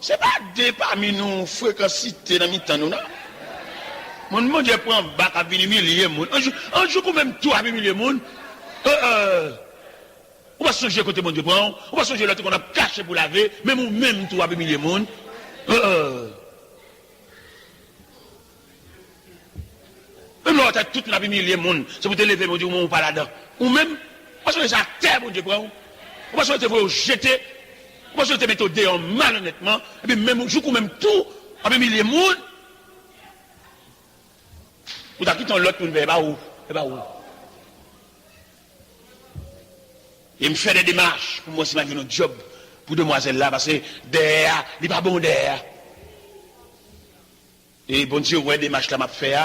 C'est pas des parmi nous fréquencité dans mi-temps nous non. Mon Dieu prend bac à venir milliers monde. Un jour quand même tout à milliers monde. On va changer côté mon Dieu prend, on va changer l'autre qu'on a caché pour laver, même tout à milliers monde. Même là, toute la milliers monde, c'est pour te lever mon Dieu ou pas là-dedans. Ou même on va changer ça terre mon Dieu prend. On va changer pour jeter. On va changer mettre au dehors malhonnêtement et puis même jour ou même tout à milliers monde. Ou t'as quitté l'autre pour ne pas où? Et me fait des démarches pour moi si un job pour demoiselle là parce que derrière, il n'est pas bon derrière. Et bon Dieu, ouais, des démarches là m'a fait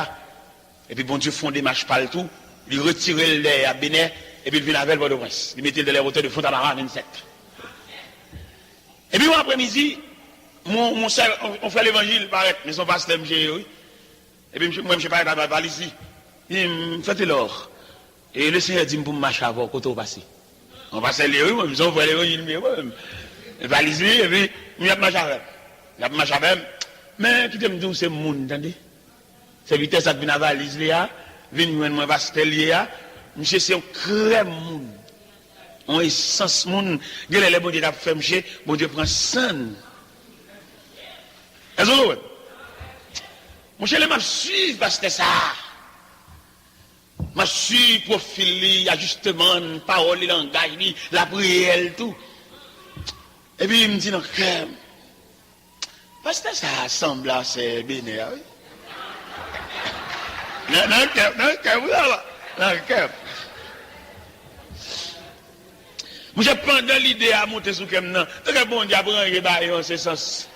et puis bon Dieu font des démarches par le tout, il retire le lait à Bénin et puis il vient avec le prince. Il mettait de l'air hauteur de Fontamara 27. Et puis après-midi, mon frère, on fait l'évangile paraît, mais son pasteur me et puis moi je sais pas la valise ici. Il me fait l'or. Et le Seigneur dit pour me marcher avant quand on passe. On passe les moi je vois l'évangile mais valise et puis il a marché avec. Il a marché avec mais qui te me dit c'est monde attendez. C'est vitesse ça vient la valise là, vient moi pasteur là, monsieur c'est un crème monde. On essence monde, les bon Dieu t'a fait monsieur, bon Dieu prend sang. Est-ce que mon cher, je suis parce que ça. Je suis profil, ajustement, parole, langage, la prière, tout. Et puis il me dit, non, parce que ça semble assez bénéfique. Oui? Non, moi, je prends l'idée à monter sous comme non. Tant que bon Dieu prend en ce sens.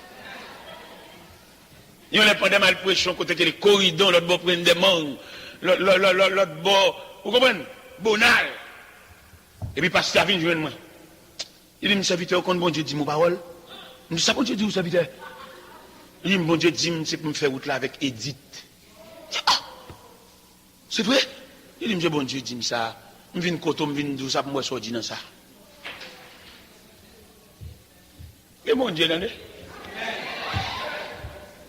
Il y a pas de malpression côté que les corridors, l'autre bord prennent des mangues, l'autre bord, vous comprenez? Bonal. Et puis, pasteur vient joindre moi. Il dit, mon serviteur, quand bon Dieu dit mon parole, je dis, ça bon Dieu dit, mon serviteur. Il dit, bon Dieu dit, c'est pour me faire route là avec Edith. Ah, c'est vrai? Il dit, bon Dieu dit ça. Je viens de côté, je viens de ça pour moi sortir dans ça. Et mon Dieu, là,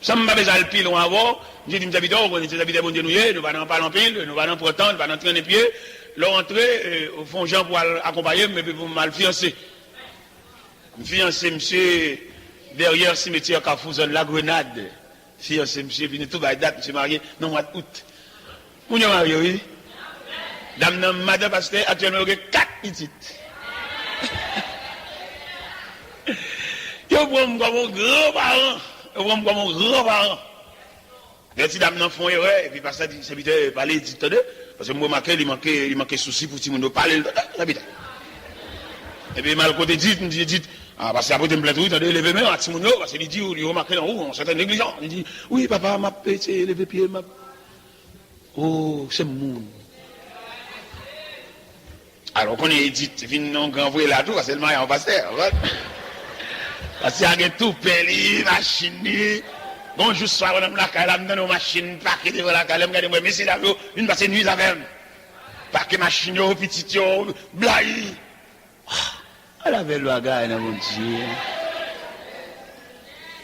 ça m'a besoin de pile avant. J'ai dit, mes habitants, on est des habitants, bon Dieu, nous allons parler en pile, nous allons pourtant, nous allons traîner pieds. Là, entrer, au fond, Jean pour accompagner, mais pour mal fiancer. Fiancé, monsieur, derrière cimetière Carrefour, la Grenade. Fiancé, monsieur, venu tout bas date, monsieur marié, non, mois d'août. Vous êtes marié, oui? Dame, madame, parce qu'actuellement, il y a 4 petites. Il y a un grand-parent. Comme mon grand-parent. Les petits dames n'en font erreur, et puis par ça, c'est vite parler, dit, parce que moi, il manquait souci pour tout le monde parler, et puis, mal côté dit, parce que après, il me plaît tout, attendez, levez main à tout le monde, parce qu'il dit, il remarque en haut, on s'est négligent. Il dit, oui, papa, m'a pété, levé pied, m'a. Oh, c'est mon. Alors, qu'on est dit, il vient en grand vrai là, tout, parce que le mariage en pasteur, parce qu'il y a tout peli, machine, bonjour soir, on a la calame dans nos machines, paquet devant la calame, regardez-moi, mais c'est là, une passe nuit avec, paquet machine, petit, blaï. Elle avait le bagage, mon Dieu.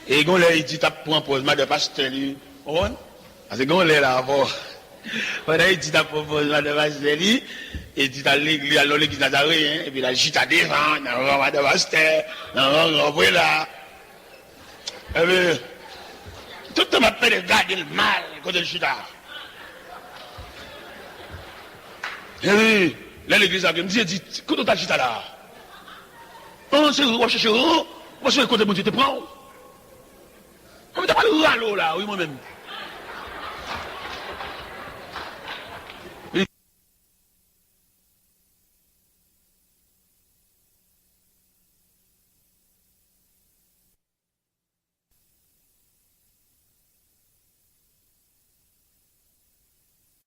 Et quand il dit, t'as pris un posement de pasteur, parce que quand il est là avant, il dit, t'as pris un posement de pasteur, et dit à l'église, alors l'église Nazaré, et puis la gîte à devant, dans le rang de pasteur, dans le rang là. Et puis, tout le monde m'appelle de garder le mal, côté le chita. Et puis, là, l'église a dit, quand on t'a gîte là, on se recherche, on se côté mon Dieu te prend. On ne t'a pas le râle là, oui, moi-même.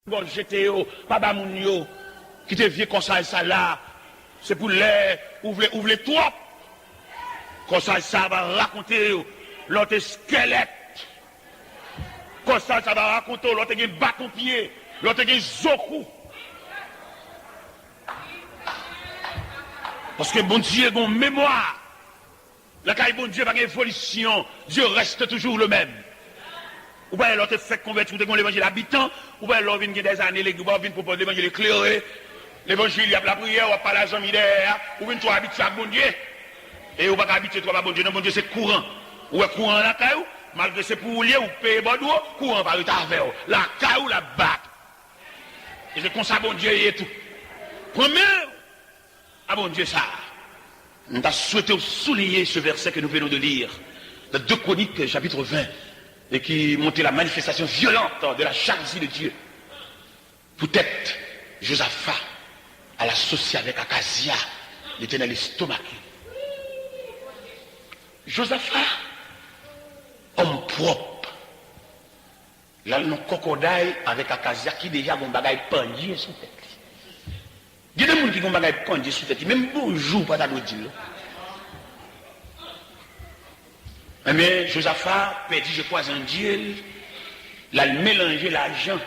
Bon, j'étais au papa Mounio, qui te vient comme ça là, c'est pour les ouvrir toi. Comme ça va raconter l'autre squelette. Comme ça va raconter l'autre qui bâton pied, l'autre qui zoku. Parce que bon Dieu, bon mémoire. La caille bon Dieu, pas d'évolution. Dieu reste toujours le même. Ou bien l'autre fait convertir l'évangile habitant, ou bien l'autre vient des années, l'église vient proposer l'évangile éclairé. L'évangile, il y a la prière, ou pas la jambe derrière, ou bien toi habitué à bon Dieu. Et ou pas habitué toi à bon Dieu, non, bon Dieu c'est courant. Ou est courant la caille, malgré c'est pour lier, ou payer bon d'eau, courant par le travers. La caille ou la batte. Et c'est comme ça bon Dieu et tout. Premier, ah bon Dieu ça. Nous avons souhaité souligner ce verset que nous venons de lire, dans 2 Chroniques chapitre 20, et qui montre la manifestation violente de la jalousie de Dieu. Peut-être Josaphat à l'associer avec Akazia, il était dans l'estomac. Josaphat, homme propre, là, nous cocodaille avec Akazia qui déjà a un bagage pendu sous tête. Il y a des gens qui ont un bagage pendu sous tête, même bonjour, pas d'adou dire. Mais Josaphat perdit, je crois, un Dieu, il a mélangé l'argent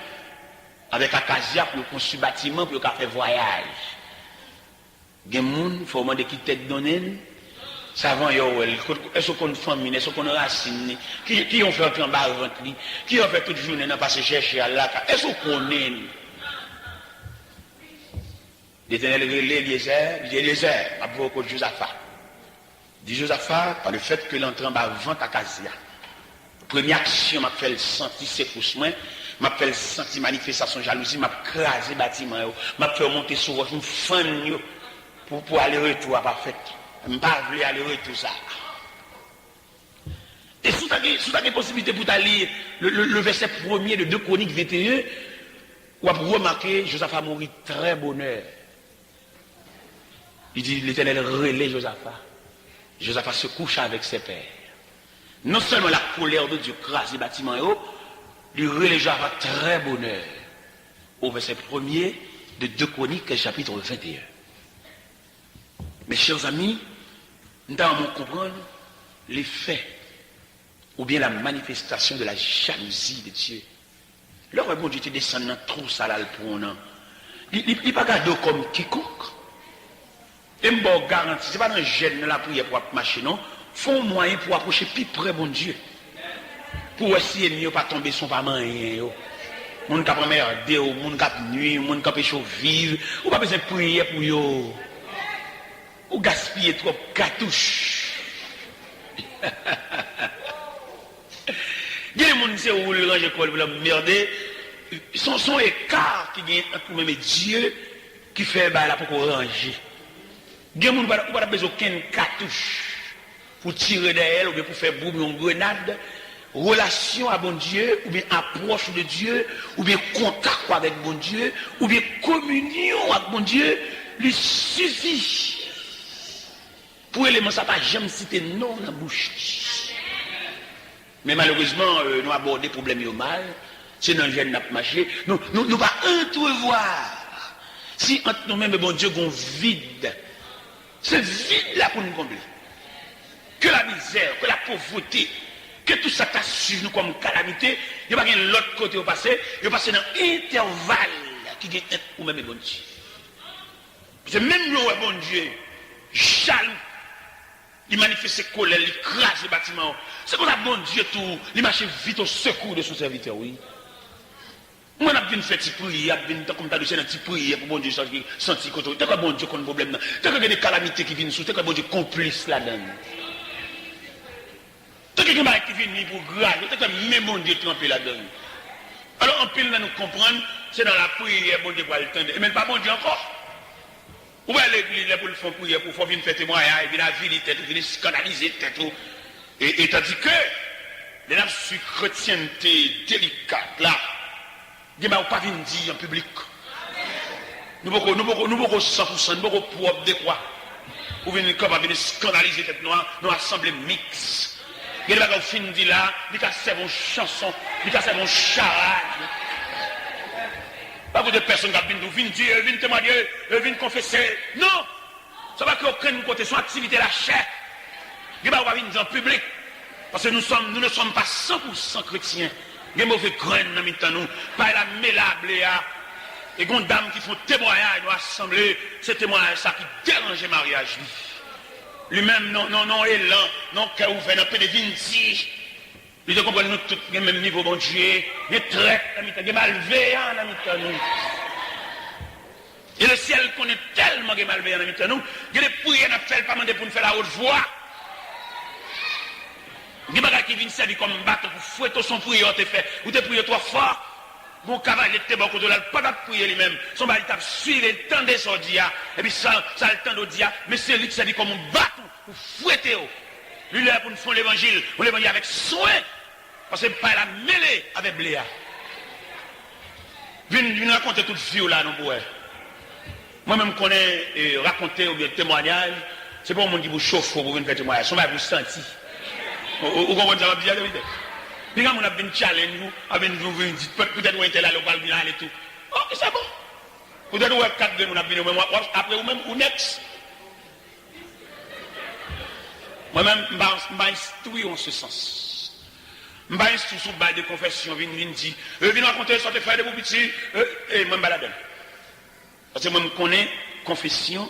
avec Akazia pour construire bâtiment, pour faire voyage. Il y a des gens qui font demander qui tête donnée, savant, est-ce qu'on a une famille, est-ce qu'on a une racine, qui ont fait un bas ventre, qui ont fait toute journée, n'a pas se chercher à la est-ce qu'on connaît? L'Éternel relève Eliezer, à propos de Josaphat. Dit Josaphat, par le fait que l'entrée en bas vente à Akazia. Première action, m'a fait sentir secoussement, m'a fait sentir manifestation jalousie, m'a crasé bâtiment, m'a fait monter sur roche, une fan pour aller retour à parfait. Je ne pas aller retour ça. Et sous ta possibilité pour aller le verset 1er de 2 Chroniques 21, on va remarquer Josaphat mourit très bonheur. Il dit l'Éternel relève Josaphat. Josaphat se couche avec ses pères. Non seulement la colère de Dieu crase les bâtiments et haut, il relève Josaphat très bonheur. Au verset 1er de 2 Chroniques chapitre 21. Mes chers amis, nous devons comprendre les faits ou bien la manifestation de la jalousie de Dieu. Leur bon Dieu te descend dans trop salal pour un an. Il n'est pas gardé comme quiconque. Et je vous garantis, ce n'est pas un gêne de la prière pour marcher, non. Font moyen pour approcher plus près bon Dieu. Pour essayer de ne pas tomber son pas rien. Moun kap merde, moun kap nuit, moun kap chaud vivre, ou pas besoin de prier pour yo. Ou gaspiller trop cartouche. Il y a des gens qui ont le ranger pour le merder. Son écart qui gagne entre même Dieu qui fait là pour ranger. Il y a des gens qui n'ont pas besoin d'aucune cartouche pour tirer d'elle ou bien pour faire boum une grenade. Relation à bon Dieu, ou bien approche de Dieu, ou bien contact avec bon Dieu, ou bien communion avec bon Dieu, lui suffit. Pour élément, ça pas jamais cité non dans la bouche. Mais malheureusement, nous abordons des problèmes mal. C'est dans le gène n'a pas marché. Nous pas entrevoir. Si entre nous-mêmes, bon Dieu, on vide. Ce vide là pour nous combler. Que la misère, que la pauvreté, que tout ça t'a suivi nous comme calamité, il n'y a pas l'autre côté au passé, il y a passé dans l'intervalle qui est ou même bon Dieu. C'est même nous, bon Dieu, jaloux. Il manifeste ses colères, il crase les bâtiments. C'est qu'on a bon Dieu tout, il marche vite au secours de son serviteur, oui. Moi, on a bien fait des prières, comme tu as dit, des prières pour bon Dieu sentir que tu as bon Dieu qu'on a un problème. Tu as des calamités qui viennent sous, tu as bon Dieu complice là-dedans. Tu as quelqu'un qui vient pour grave, tu as même bon Dieu trempé là-dedans. Alors, en pile, nous comprendre, c'est dans la prière, bon Dieu va le tendre. Et même pas bon Dieu encore. Ou bien l'église, pour le faire prière, pour venir faire témoignage, venir vider tête, venir scandaliser tête. Et tandis que, les nappes sur chrétienté délicate, là, il ne pas venir dire en public. Nous ne pouvons 100%, nous ne pouvons propre de quoi. Ou venir scandaliser tête noire, nous assemblée mixte. Il y a des gens qui finissent dit là, ils cassent une chanson, ils cassent une charade. Pas vous de personnes qui viennent dire, viennent témoigner, viennent confesser. Non! Ça va qu'aucun côté, son activité la chair. Il ne va pas venir en public. Parce que nous ne sommes pas 100% chrétiens. Il y a des mauvais graines dans nous. Pas la mélable. Et il y a des dames qui font témoignage, nous assembler. Ce témoignage, ça qui dérange le mariage. lui-même, non, élan, non, cœur ouvert, non, peu de vinci. Nous devons comprendre nous tous le même niveau, bon Dieu. Il y a traite, il y a malveillant, nous. Et le ciel connaît tellement de malveillant, nous. Il y a des prières, nous ne pas demander pour nous faire la haute voix. Il y a des gens qui viennent servir comme bateau pour fouetter son prière, te fait. Ou te prier trop fort. Mon cavalier était bon côté là, pas de prier lui-même. Son mari t'a suivi le temps des sordias. Et puis ça le temps d'audia. Mais c'est lui qui s'est dit comme un bateau pour fouetter. Lui là pour nous faire l'évangile. Pour l'évangile avec soin. Parce que pas la mêlée avec Bléa. Viens raconter toute vie là, nous pouvons. Moi-même, connais raconter ou bien témoignage. C'est pas un monde qui vous chauffe pour venir faire témoignage. Son mari vous sentit. Vous comprenez ça, bien vite. Puis quand on a bien challenge, vous dites peut-être où est là, le bal bien et tout. Ok, c'est bon. Peut-être où est 4 de nous, après ou même, ou next. Moi-même, je vais instruire en ce sens. Je vais instruire sur le bail de confession, je viens dire, je viens raconter, sortez frère de vos petits, et moi, je me parce que moi, je connais confession,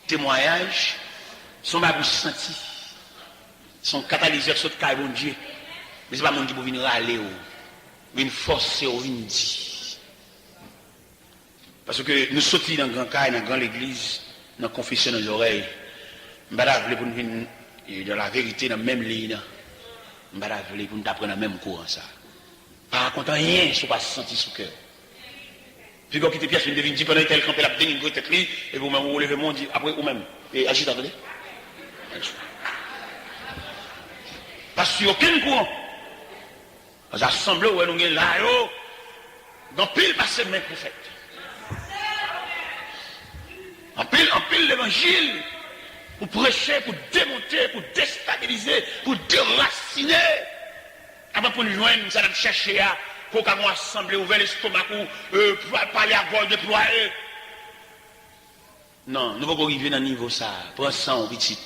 témoignage, son bail senti, son catalyseur, son cas, bon Dieu. Mais ce n'est pas mon qui peut venir râler, venir forcer, venir dire. Parce que nous sortons dans le grand cas, dans la grande église, dans la confession dans les oreilles. Je ne veux pour nous venir dans la vérité, dans la même ligne. Je ne veux pour nous apprendre dans le même courant. Pas raconter rien, ce n'est pas senti sous cœur. Puis quand vous quittez pièce, vous devez dire pendant tel campé la déni, vous êtes et vous-même vous levez mon dit après vous-même. Et agitez, attendez. Parce qu'il n'y a aucun courant. Nous assemblons où nous sommes là, dans pile passé mes prophètes. En pile l'évangile, pour prêcher, pour démonter, pour déstabiliser, pour déraciner. Avant pour nous joindre, nous allons chercher à pour qu'on assemble ouvert l'estomac pour parler à voix déployée. Non, nous ne pouvons pas arriver dans le niveau ça. Prends ça en petit.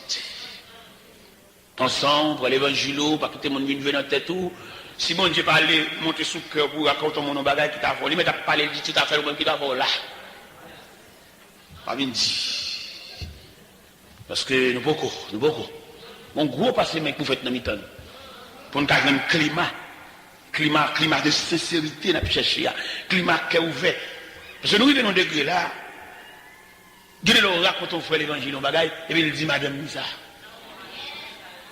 Prends ça, pour l'évangile, pour que tout le monde vienne dans la tête. Si bon Dieu parle, monter sous le cœur pour raconter mon bagage qui t'a volé, mais t'as parlé de tout à fait le même qui t'a volé là. Pas bien dit. Parce que nous beaucoup. Mon gros passé, mec, pour faire dans mi-temps. Pour nous garder un climat de sincérité, nous chercher, climat qui est ouvert. Parce que nous vivons dans un degré là, nous racontons frère l'évangile, bagage, et puis il dit Madame Nisa.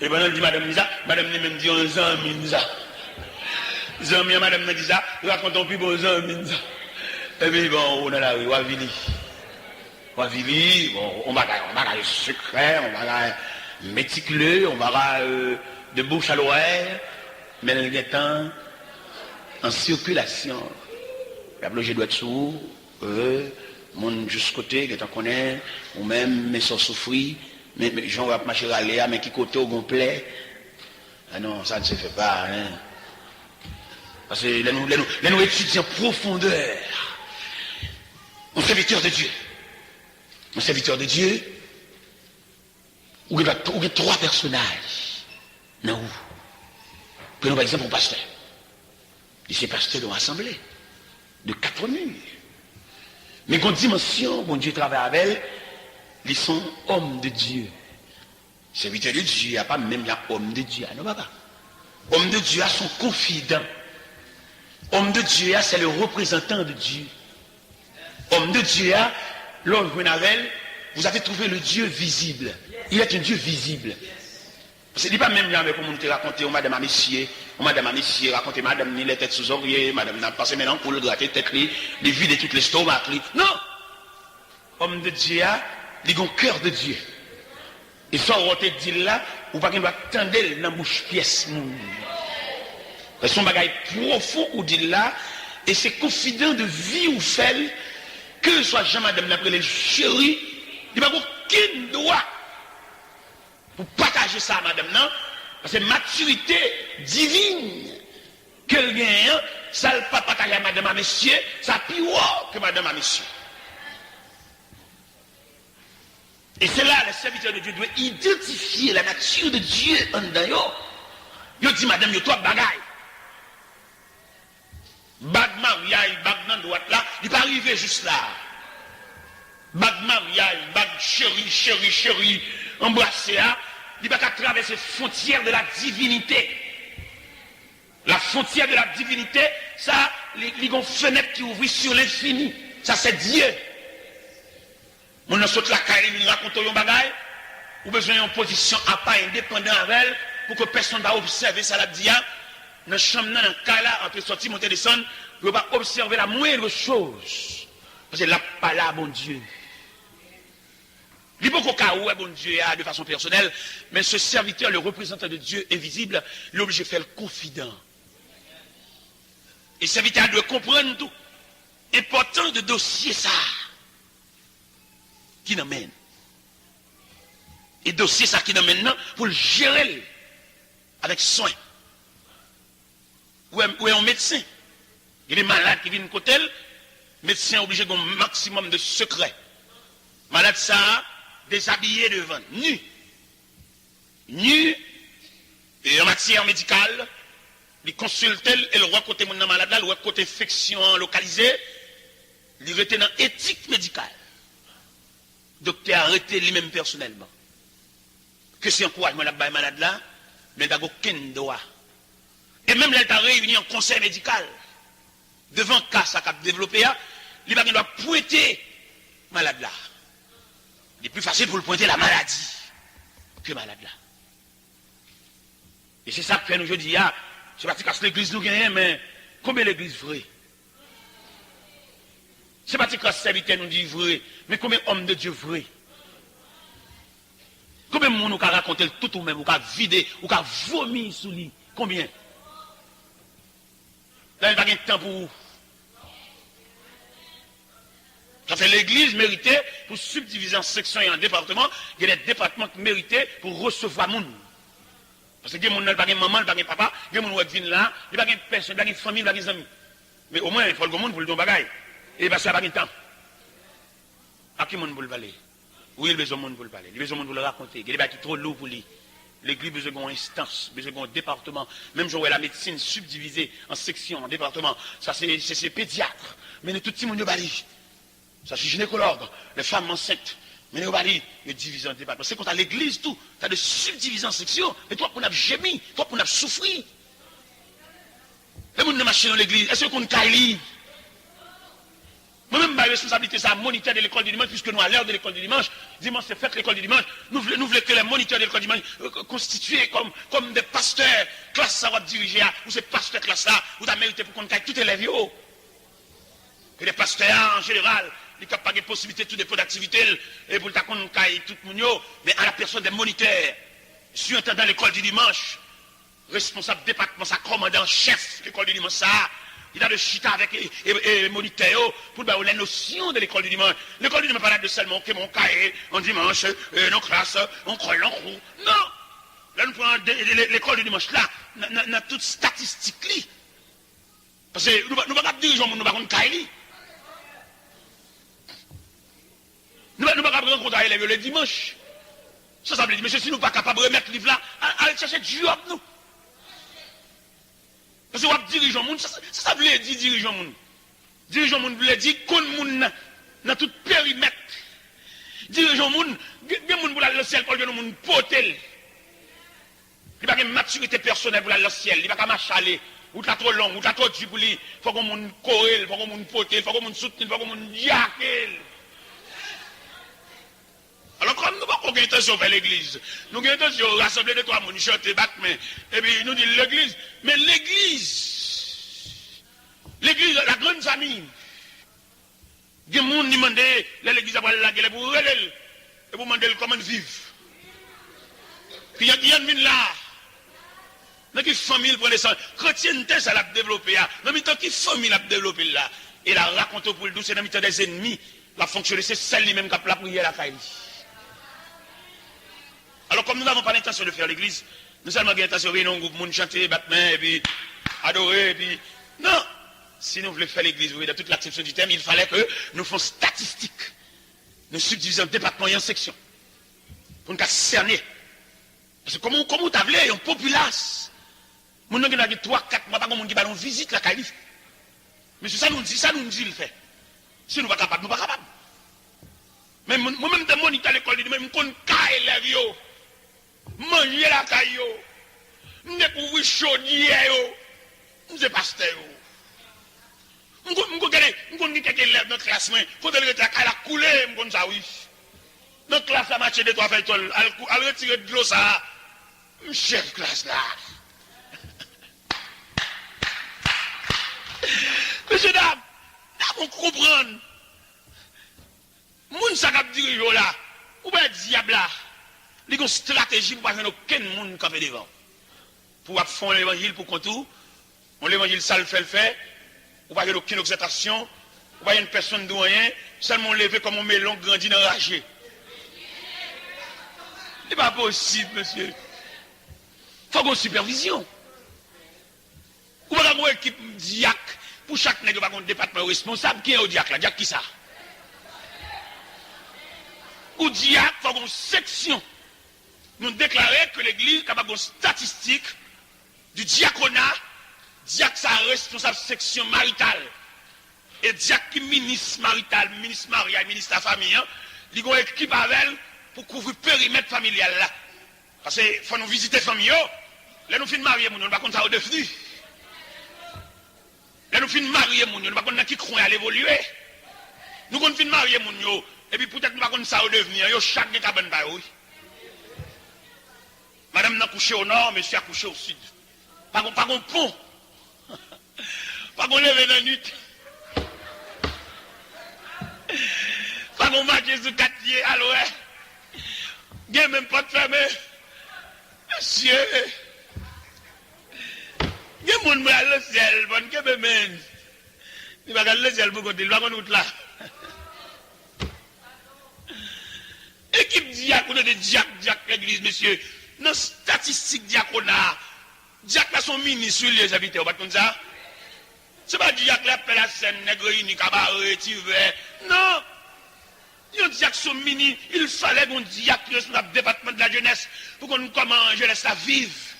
Et pendant il dit Madame Nisa, Madame même dit un an Nisa. Zami Madame me dit ça, racontons plus bon Zami. Et puis bon, on est là, Wavili, bon, on va secret, on va méticuleux, on va de bouche à l'oreille, mais le temps en circulation. Je dois être sourd, mon juste côté, que tu connais, ou même mes soeurs souffrir, mais j'en vais marcher à Léa, mais qui côté au complet. Ah non, ça ne se fait pas, hein. Parce que nous étudions en profondeur. Un serviteur de Dieu. Un serviteur de Dieu, où il y a 3 personnages. Non, où? Prenons par exemple un pasteur. Et ces pasteurs dans l'assemblée. De 4 murs. Mais quand dimension, bon Dieu travaille avec elle, ils sont hommes de Dieu. Serviteur de Dieu, il n'y a pas même homme de Dieu. Non, pas. Homme de Dieu a son confident. Homme de Dieu, c'est le représentant de Dieu. Homme de Dieu, l'homme vous avez trouvé le Dieu visible. Il est un Dieu visible. Ce n'est pas même là, mais pour nous raconter, madame à messieurs, raconter madame ni les têtes sous oreiller, madame n'a passé maintenant pour le gratter tête, les vides toutes les stomacs. Non! Homme de Dieu, il a un cœur de Dieu. Et ça, on te dit là, ou pas qu'il doit tendre dans la bouche pièce. C'est son bagage profond ou dit là, et c'est confident de vie ou fait, que soit jamais madame l'appelé le chéri, il n'y a pas aucun droit pour partager ça à madame, non? Parce que maturité divine qu'elle gagne, ça ne pas partager à madame à monsieur, ça plus haut que madame à monsieur. Et c'est là, le serviteur de Dieu doit identifier la nature de Dieu en dedans. Il dit, madame, il y a 3 bagailles. Bag mariage, bag nan droite là, il n'est pas arrivé juste là. Bag mariage, bag chéri, embrasser, il va traverser la frontière de la divinité. La frontière de la divinité, ça, il y a une fenêtre qui ouvre sur l'infini. Ça, c'est Dieu. On a sauté la caille, il raconte un bagage, ou besoin d'une position à pas indépendant avec elle, pour que personne ne va observer ça, la dia. Dans la chambre, dans le cas là, entre sortir, monter, descendre, on ne va pas observer la moindre chose. Parce que là, pas là, bon Dieu. Il n'y a pas qu'au bon Dieu de façon personnelle, mais ce serviteur, le représentant de Dieu invisible, l'objet fait le confident. Et ce serviteur doit comprendre tout. Important de dossier ça. Qui nous mène. Et dossier ça qui nous mène maintenant pour le gérer avec soin. Ou est un médecin. Il est malade qui vient de côté, le médecin obligé d'un maximum de secret. Malade ça, déshabillé devant, nu. Nu, et en matière médicale, il consulte et le roi côté mon malade là, le roi côté infection localisée, il était dans éthique médicale. Docteur a arrêté lui-même personnellement. Que c'est encouragement la malade là, mais il n'a aucun droit. Et même là, il a réuni en conseil médical. Devant le cas ça a développé, il doit pointer malade là. Il est plus facile pour le pointer la maladie que malade là. Et c'est ça que fait nous aujourd'hui. Je ne sais pas si l'église nous gagne, mais combien l'église vraie? Je ne sais pas si serviteur nous dit vrai, mais combien d'hommes de Dieu vrai? Combien de monde nous a raconté tout ou même, ou a vidé, ou a vomi sous lui? Combien? Là, il n'y a pas de temps pour vous. Ça fait l'église méritée pour subdiviser en sections et en départements. Il y a des départements qui méritent pour recevoir le monde. Parce que il y a des gens qui n'ont pas de maman, pas de papa, il y a des gens qui viennent là, il n'y a pas de personne, il n'y a pas de famille, il n'y a pas de amis. Mais au moins, il faut le monde pour le don bagaille. Et parce qu'il n'y a pas de temps. À qui monde pour le parler? Oui, il a besoin de monde pour le parler. Il a besoin de monde pour le raconter. Il y a des gens qui sont trop lourds pour lui. L'église a besoin d'une instance, besoin d'un département. Même si la médecine subdivisée en sections, en départements, ça c'est pédiatre. Mais tout le monde est ça c'est gynécologue, les femmes enceintes. Mais nous allons diviser en département. C'est quand à l'église tout, tu as de subdivision en sections. Et toi qu'on a gémi, toi qu'on a souffri. Les gens qui marchent dans l'église, est-ce qu'on a lire? Moi-même, ma responsabilité, c'est à moniteur de l'école du dimanche, puisque nous, à l'heure de l'école du dimanche, dimanche c'est fait l'école du dimanche, nous voulons que les moniteurs de l'école du dimanche constitués comme des pasteurs, classe ça va diriger, ou ces pasteurs classe là, ou tu as mérité pour qu'on ait tout élève. Et les pasteurs en général, ils n'ont pas de possibilité, tout dépôt d'activité, et pour qu'on ait tout le monde, mais à la personne des moniteurs, surintendant l'école du dimanche, responsable département, ça commandant chef de l'école du dimanche, ça. Il a de chita avec les moniteurs pour les notions de l'école du dimanche. L'école du dimanche pas là de seulement que mon cahier en dimanche, nos classes, on croit l'enroue. Non! Là, nous prenons l'école du dimanche là, dans toute statistique. Parce que nous ne pouvons pas diriger, nous ne pouvons pas cahier. Nous ne pouvons pas rencontrer les le dimanche. Ça veut dire, mais si nous ne sommes pas capables de remettre le livre là, allez chercher du job, nous. Parce que vous dirigeez le monde, ça veut dire dirigeant le monde. Dirigeant le monde veut dire qu'on monde dans tout périmètre. Dirigeant le monde, il y a des gens qui le ciel pour le monde potel. Il n'y a pas de maturité personnelle pour le ciel, il n'y a pas de marcher aller. Ou t'as trop long, ou t'as trop dur pour lui. Il faut qu'on monde corrèle, il faut qu'on monde potel, il faut qu'on monde soutenir, il faut qu'on monde diaquel. Alors, comme nous n'avons pas intention de faire l'église, nous avons intention de rassembler de trois personnes, chanter, battre main, et puis nous disons l'église. Mais l'église, la grande famille, il y a des gens qui demandent l'église à la gueule pour relève, et pour demander comment vivre. Puis il y a des gens là, dans qui famille pour descendre. Chrétienté, ça l'a développé. Dans le temps qui famille l'a développé là, et la raconte pour le douce, c'est dans le temps des ennemis, la fonctionner, c'est celle-là même qui a la prière à la caille. Alors, comme nous n'avons pas l'intention de faire l'église, nous avons l'intention de réunir un groupe, de chanter, battre main, et puis adorer, et puis. Non! Si nous voulons faire l'église, vous voyez, dans toute l'acception du terme, il fallait que nous fassions statistiques. Nous subdivisons le département en sections. Pour nous cerner. Parce que comment vous avez une populace? Nous avons 3-4 mois, pas comme on dit, on visite la calife. Mais c'est ça nous dit, le fait. Si nous ne sommes pas capables, nous ne sommes pas capables. Moi-même, de mon à l'école, je connais les élèves, manger la caille, je découvrir chaudière, je suis pasteur. Je connais quelques élèves dans la classe, quand elle est à la coulée, je connais ça, oui. Dans la classe, la marché de 3 feuilles, elle retire de l'eau, ça. Chef classe là. Monsieur dame, on comprend. Moun sa kap dirigeant là, ou bien diable là, il y a une stratégie pour pas faire aucun monde qui fait devant. Pour faire l'évangile pour contour, on l'évangile ça le fait, ou pas faire aucune exaltation, ou pas une personne de rien, seulement lever comme un melon grandi dans ragé. Ce n'est pas possible, monsieur. Il faut avoir une supervision. Ou pas avoir une équipe diac, pour chaque nègre, pas un département responsable, qui est au diac là, diac qui ça? Ou diac, il faut avoir une section. Nous déclarer que l'église est capable de statistique du diaconat, diac ça responsable section maritale. Et diac qui ministre marital, ministre mariage, ministre de la famille, il y a une équipe avec elle pour couvrir le périmètre familial là. Parce qu'il faut nous visiter la famille. Là nous finissons marier, nous ne pouvons pas ça devenu. Là nous finissons marier, nous ne pouvons pas qui croit à l'évoluer. Nous finissons marier, et puis peut-être nous ne pouvons pas ça devenir. Chaque cabane ba oui. Madame n'a couché au nord, monsieur a couché au sud. Pas un pont. Pas qu'on lève dans la nuit. Pas qu'on marche sur 4 pieds, alors, il n'y a même pas de fermé. Monsieur, il y a des gens qui ont le ciel, il y a des gens qui ont le ciel pour côté, il va route là. Équipe diacone de diac l'église, monsieur. Dans statistique diaconat, diac là son ministre, les invités, on va comme ça. C'est pas diac là, appelle la scène, nègre, ni cabaret, tivet. Non! Il dit que son mini, il fallait qu'on dise que le département de la jeunesse pour qu'on comment la jeunesse la vive.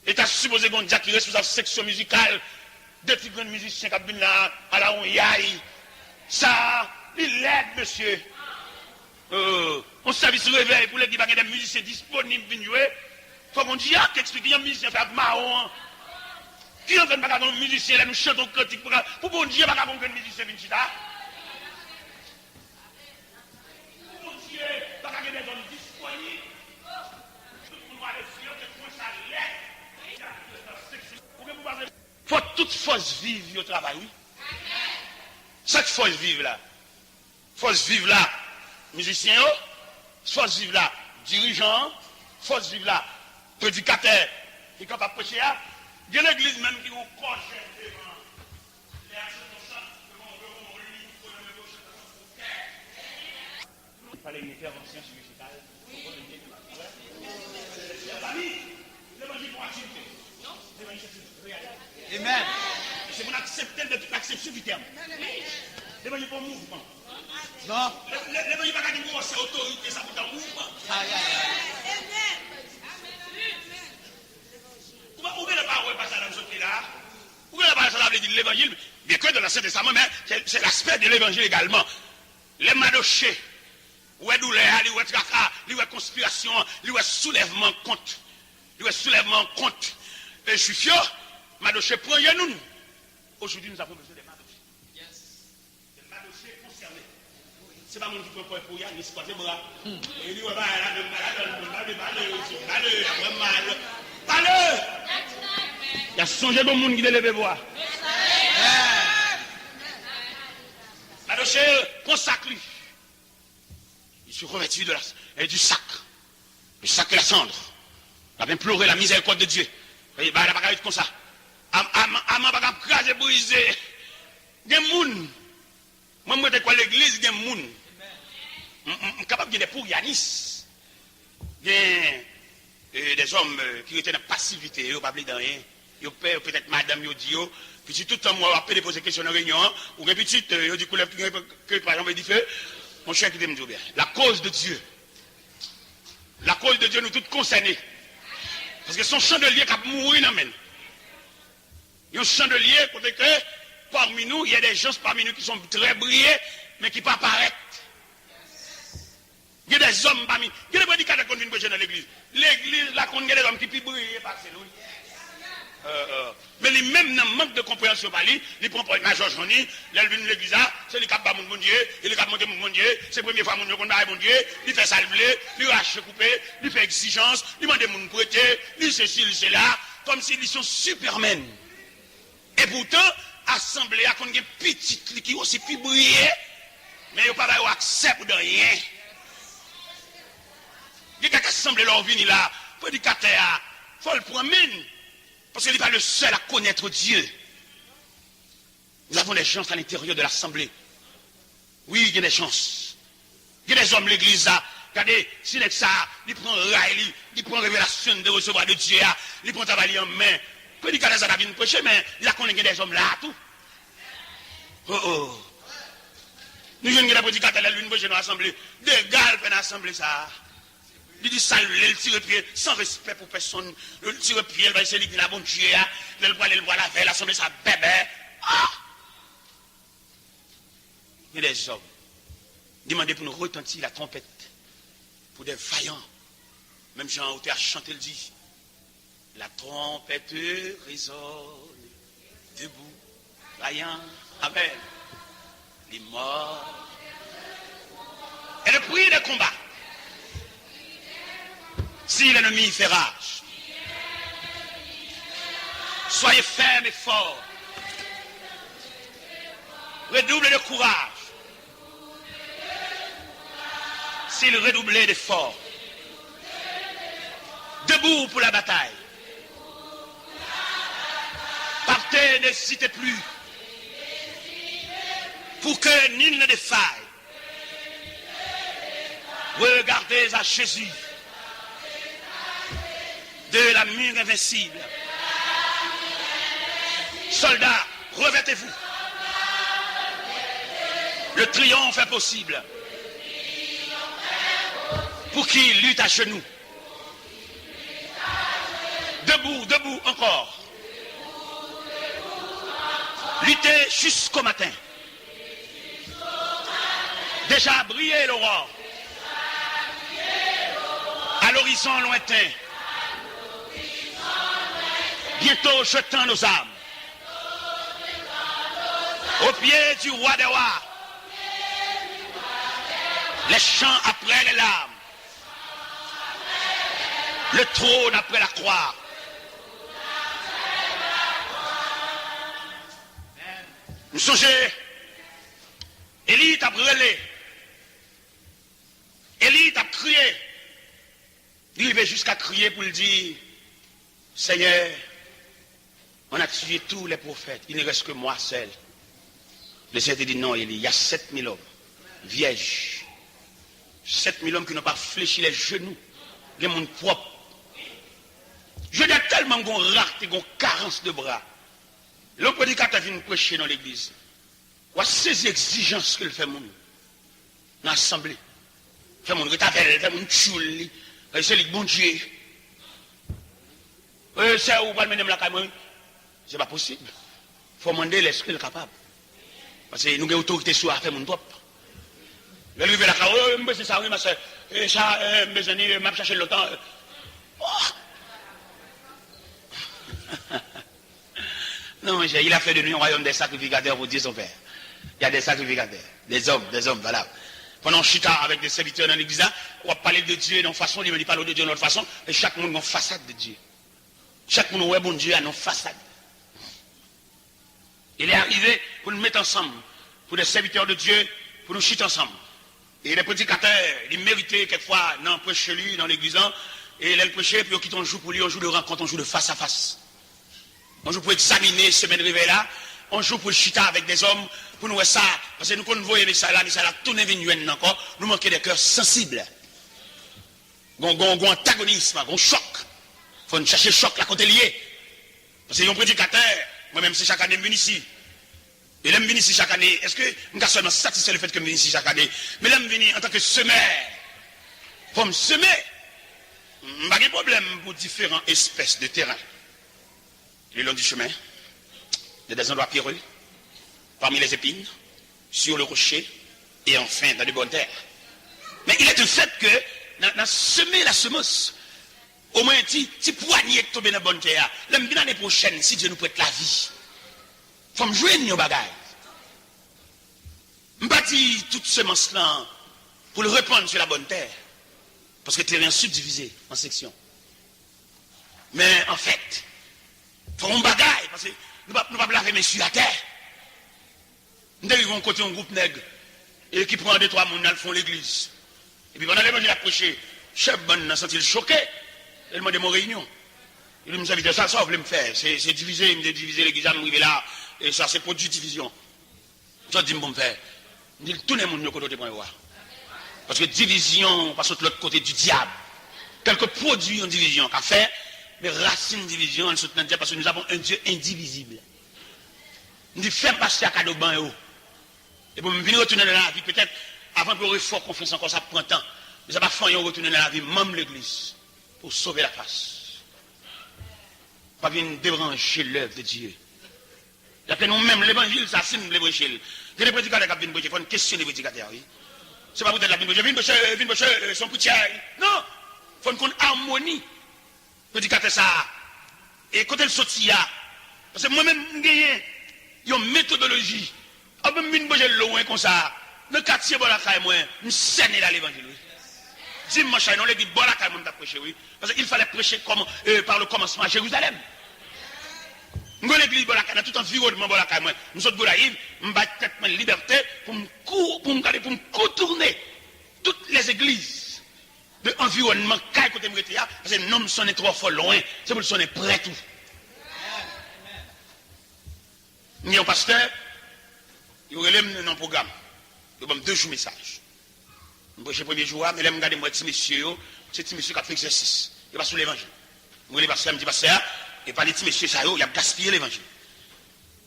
Et tu as supposé qu'on dise qu'il est responsable de section musicale, de petits grands musiciens qui viennent à la Onyaï. Ça, il l'aide, monsieur. On service réveil pour les qui des musiciens disponibles pour jouer. Il faut qu'on dise qu'il explique un musicien fait marron. Qui en fait pas un musicien, là nous chantons critique pour qu'on dise pas qu'un musicien vient chita. Faut toute force vive au travail, oui. Cette force vive là. Force vive là, musicien, force vive là, dirigeant, force vive là, prédicateur, qui est capable de prêcher là. Il y a l'église même qui vous coche devant les actions de ça, il fallait une intervention chirurgicale. L'évangile pour activité. L'évangile pour réalité. Amen. C'est pour accepter de toute l'acception du terme. L'évangile pour mouvement. Non. L'évangile pas dire que c'est autorité, ça pour un mouvement. Amen. Vous ne pouvez pas passer dans ce pays-là. Vous ne pouvez pas passer dans l'évangile, bien que dans l'Ancien Testament, mais c'est l'aspect de l'évangile également. Les madochés. Où est douleur, où est tracas, où est conspiration, où est soulèvement contre. Où est soulèvement contre. Et je suis fier, Madoché prend nous. Aujourd'hui, nous avons besoin des Madochés. Yes. Des Madochés concernés. Ce n'est pas mon qui prend pour Yann, c'est pas des bras. Et il dit, ouais, malheur. Il y a songé de monde qui est levé voir. Madoché consacre lui. Il se revêtit du sac. Le sac et la cendre. Il a imploré la miséricorde de Dieu. Il n'a pas être comme ça. Aman pas craser briser. Il y a des gens. Moi, je suis l'église, il y a des gens. Je suis capable de dire pour Yanis. Il y a des hommes qui étaient dans la passivité. Ils n'ont pas de rien. Ils ont peut-être madame, ils ont dit, puis tout le temps, moi, je vais poser des questions dans la réunion. Ou bien petit, ils ont dit que par exemple, il dit feu. Mon cher qui me dit bien. La cause de Dieu. La cause de Dieu nous tous concernés. Parce que son chandelier qui a mouru dans men. Il y a un chandelier côté que parmi nous, il y a des gens parmi nous qui sont très brillés, mais qui ne pas apparaître. Il y a des hommes parmi, il y a des prédicateurs qui viennent prêcher dans l'église. L'église, là, il y a des hommes qui peuvent briller par c'est mais les mêmes dans manque de compréhension par lui, ils prennent pour Major Johnny, ils viennent l'église, c'est le cap de mon Dieu, il est cap de mon Dieu, c'est la première fois mon Dieu qu'on a mon Dieu, il fait salver, il rache couper, il fait exigence, il demande mon prêter, il ceci, il cela, comme s'ils sont supermen. Et pourtant, assemblée à qu'on ait petite qui aussi plus briller, mais il n'y a pas d'accès pour de rien. Il y a quelqu'un qui assemblée leur vie là, prédicateur, il faut le prendre. Parce qu'il n'est pas le seul à connaître Dieu. Nous avons des chances à l'intérieur de l'assemblée. Oui, il y a des chances. Il y a des hommes de l'église là. Regardez, si ça, il prend rail, il prend révélation de recevoir de Dieu, il prend travail en main. Prédicateur ça vient prêcher, mais il a connu des hommes là tout. Oh oh. Nous jeunes des prédicateurs là, l'une prêcher dans l'assemblée. Des gars dans l'assemblée ça. Il dit saluer, il tire pied, sans respect pour personne. Il tire pied, il va essayer de dire la bonne Dieu, il va aller voir la veille, l'assemblée, ça bébé. Ah! Il y a des hommes. Demandez pour nous retentir la trompette. Pour des vaillants. Même Jean Hauté a chanté, il dit la trompette résonne, debout, vaillant, amen. Les morts. Et le prix de combat. Si l'ennemi fait rage, soyez fermes et forts. Redoublez de courage. S'il redoublait d'efforts. Debout pour la bataille. Partez, n'hésitez plus. Pour que nul ne défaille. Regardez à Jésus. De la mure invincible. Soldats, revêtez-vous. Le triomphe est possible. Pour qui lutte à genoux. Debout, debout encore. Luttez jusqu'au matin. Déjà brillé l'aurore. À l'horizon lointain. Bientôt jetant nos âmes au pied du roi des rois. Les chants après les larmes. Le trône après la croix. Nous songez, Élie t'a brûlé. Élie t'a crié. Il va jusqu'à crier pour le dire, Seigneur, on a tué tous les prophètes, il ne reste que moi seul. Le Seigneur dit non, il y a 7000 hommes, vierges. 7000 hommes qui n'ont pas fléchi les genoux, des monde propre. Je dis tellement qu'on rate et qu'on carence de bras. Le prédicateur vient prêcher dans l'église. Voici ces exigences qu'il fait mon dans l'assemblée. Fait mon rétavel, fait mon tchouli, c'est le bon Dieu. C'est où va le mener la caméra? C'est pas possible. Il faut demander l'esprit le capable. Parce que nous avons autorité sur la faire mon propre. Le lever la caméra, c'est ça, oui, ma soeur. Ça, mes amis, m'a cherché le temps. Non, mais il a fait de nous un royaume des sacrificateurs pour Dieu son Père. Il y a des sacrificateurs, des hommes, voilà. Pendant chita avec des serviteurs dans l'église, on va parler de Dieu d'une façon, il me dit parler de Dieu d'une autre façon, et chaque monde a une façade de Dieu. Chaque monde où est bon Dieu a une façade. Il est arrivé pour nous mettre ensemble, pour des serviteurs de Dieu, pour nous chiter ensemble. Et les prédicateurs, ils méritaient quelquefois dans prêcher lui, dans l'église, et les prêcher, puis on quitte un jour pour lui, un jour de rencontre, un jour de face à face. Un jour pour examiner ce semaine réveil là, un jour pour chiter avec des hommes, pour nous voir ça, parce que nous, quand nous voyons ça là, tout n'est venu encore, nous manquons des cœurs sensibles. Un antagonisme, un choc. Il faut nous chercher le choc là, côté lié. Parce que un prédicateur, moi-même, c'est chaque année, je viens ici. Et là, je viens ici chaque année. Est-ce que je suis seulement satisfait le fait que je viens ici chaque année? Mais là, je viens en tant que semeur. Pour me semer, je n'ai pas de problème pour différentes espèces de terrain. Le long du chemin, il y a des endroits pierreux, parmi les épines, sur le rocher, et enfin dans de bonnes terres. Mais il est un fait que, dans semer la semence, au moins un petit poignet de tomber dans la bonne terre, l'année prochaine, si Dieu nous prête la vie, il faut me jouer nos bagages. Je bâtis toute semence là pour le répandre sur la bonne terre. Parce que le terrain est subdivisé en sections. Mais en fait, il faut un bagaille, parce que nous ne pouvons pas laver messieurs à terre. Nous arrivons côté un groupe nègre, et qui prend 2-3 personnes, ils font l'église. Et puis pendant l'évangile a prêché, chef bon a senti choqué, il m'a demandé mon réunion. Il me dit, ça, vous voulez me faire, c'est diviser, il me dit diviser l'église, je me là, et ça c'est produit division. Ça dit, bon me faire. Il dit, tout le monde côté de moi. Parce que division, passe de l'autre côté du diable. Quelques produits en division qu'a fait, mais racines division, elles sont dans le diable parce que nous avons un Dieu indivisible. Nous dit, fais passer à cadeau ban. Et pour me venir retourner dans la vie, peut-être, avant pour fort confiance encore, ça prend temps. Mais ça va faire retourner dans la vie, même l'église, pour sauver la face. Pas venir débrancher l'œuvre de Dieu. Il y a que nous-mêmes, l'évangile, ça signe l'évangile. Il y a des prédicateurs qui viennent bouger, il faut une question des prédicateurs, oui. C'est pas peut-être la vigne boucher, son petit non, il faut une harmonie. Prédicateur ça. Et quand elle sortit là, parce que moi-même, j'ai une méthodologie. Ah, même une bouger loin comme ça. Le quartier, bon la caille, moi, je scène là l'évangile. Dimanche, on l'a dit, bon la caille, on t'a prêché, oui. Parce qu'il fallait prêcher comme, par le commencement à Jérusalem. Nous l'église, bon la caille, dans tout environnement, bon la caille, moi. Nous sommes goulaïves, je bats tête ma liberté pour me contourner toutes les églises de environnement, caille côté me parce que les noms sont trop fort loin, c'est pour sont près tout. Il y a un pasteur, il relève dans un programme. Il y a 2 jours message. Je prêche le premier jour, mais là, je regarde moi, petit monsieur, c'est petit monsieur qui a fait exercice. Il va sur l'évangile. Je dis, pasteur, et par les petits messieurs, ça, il a gaspillé l'évangile.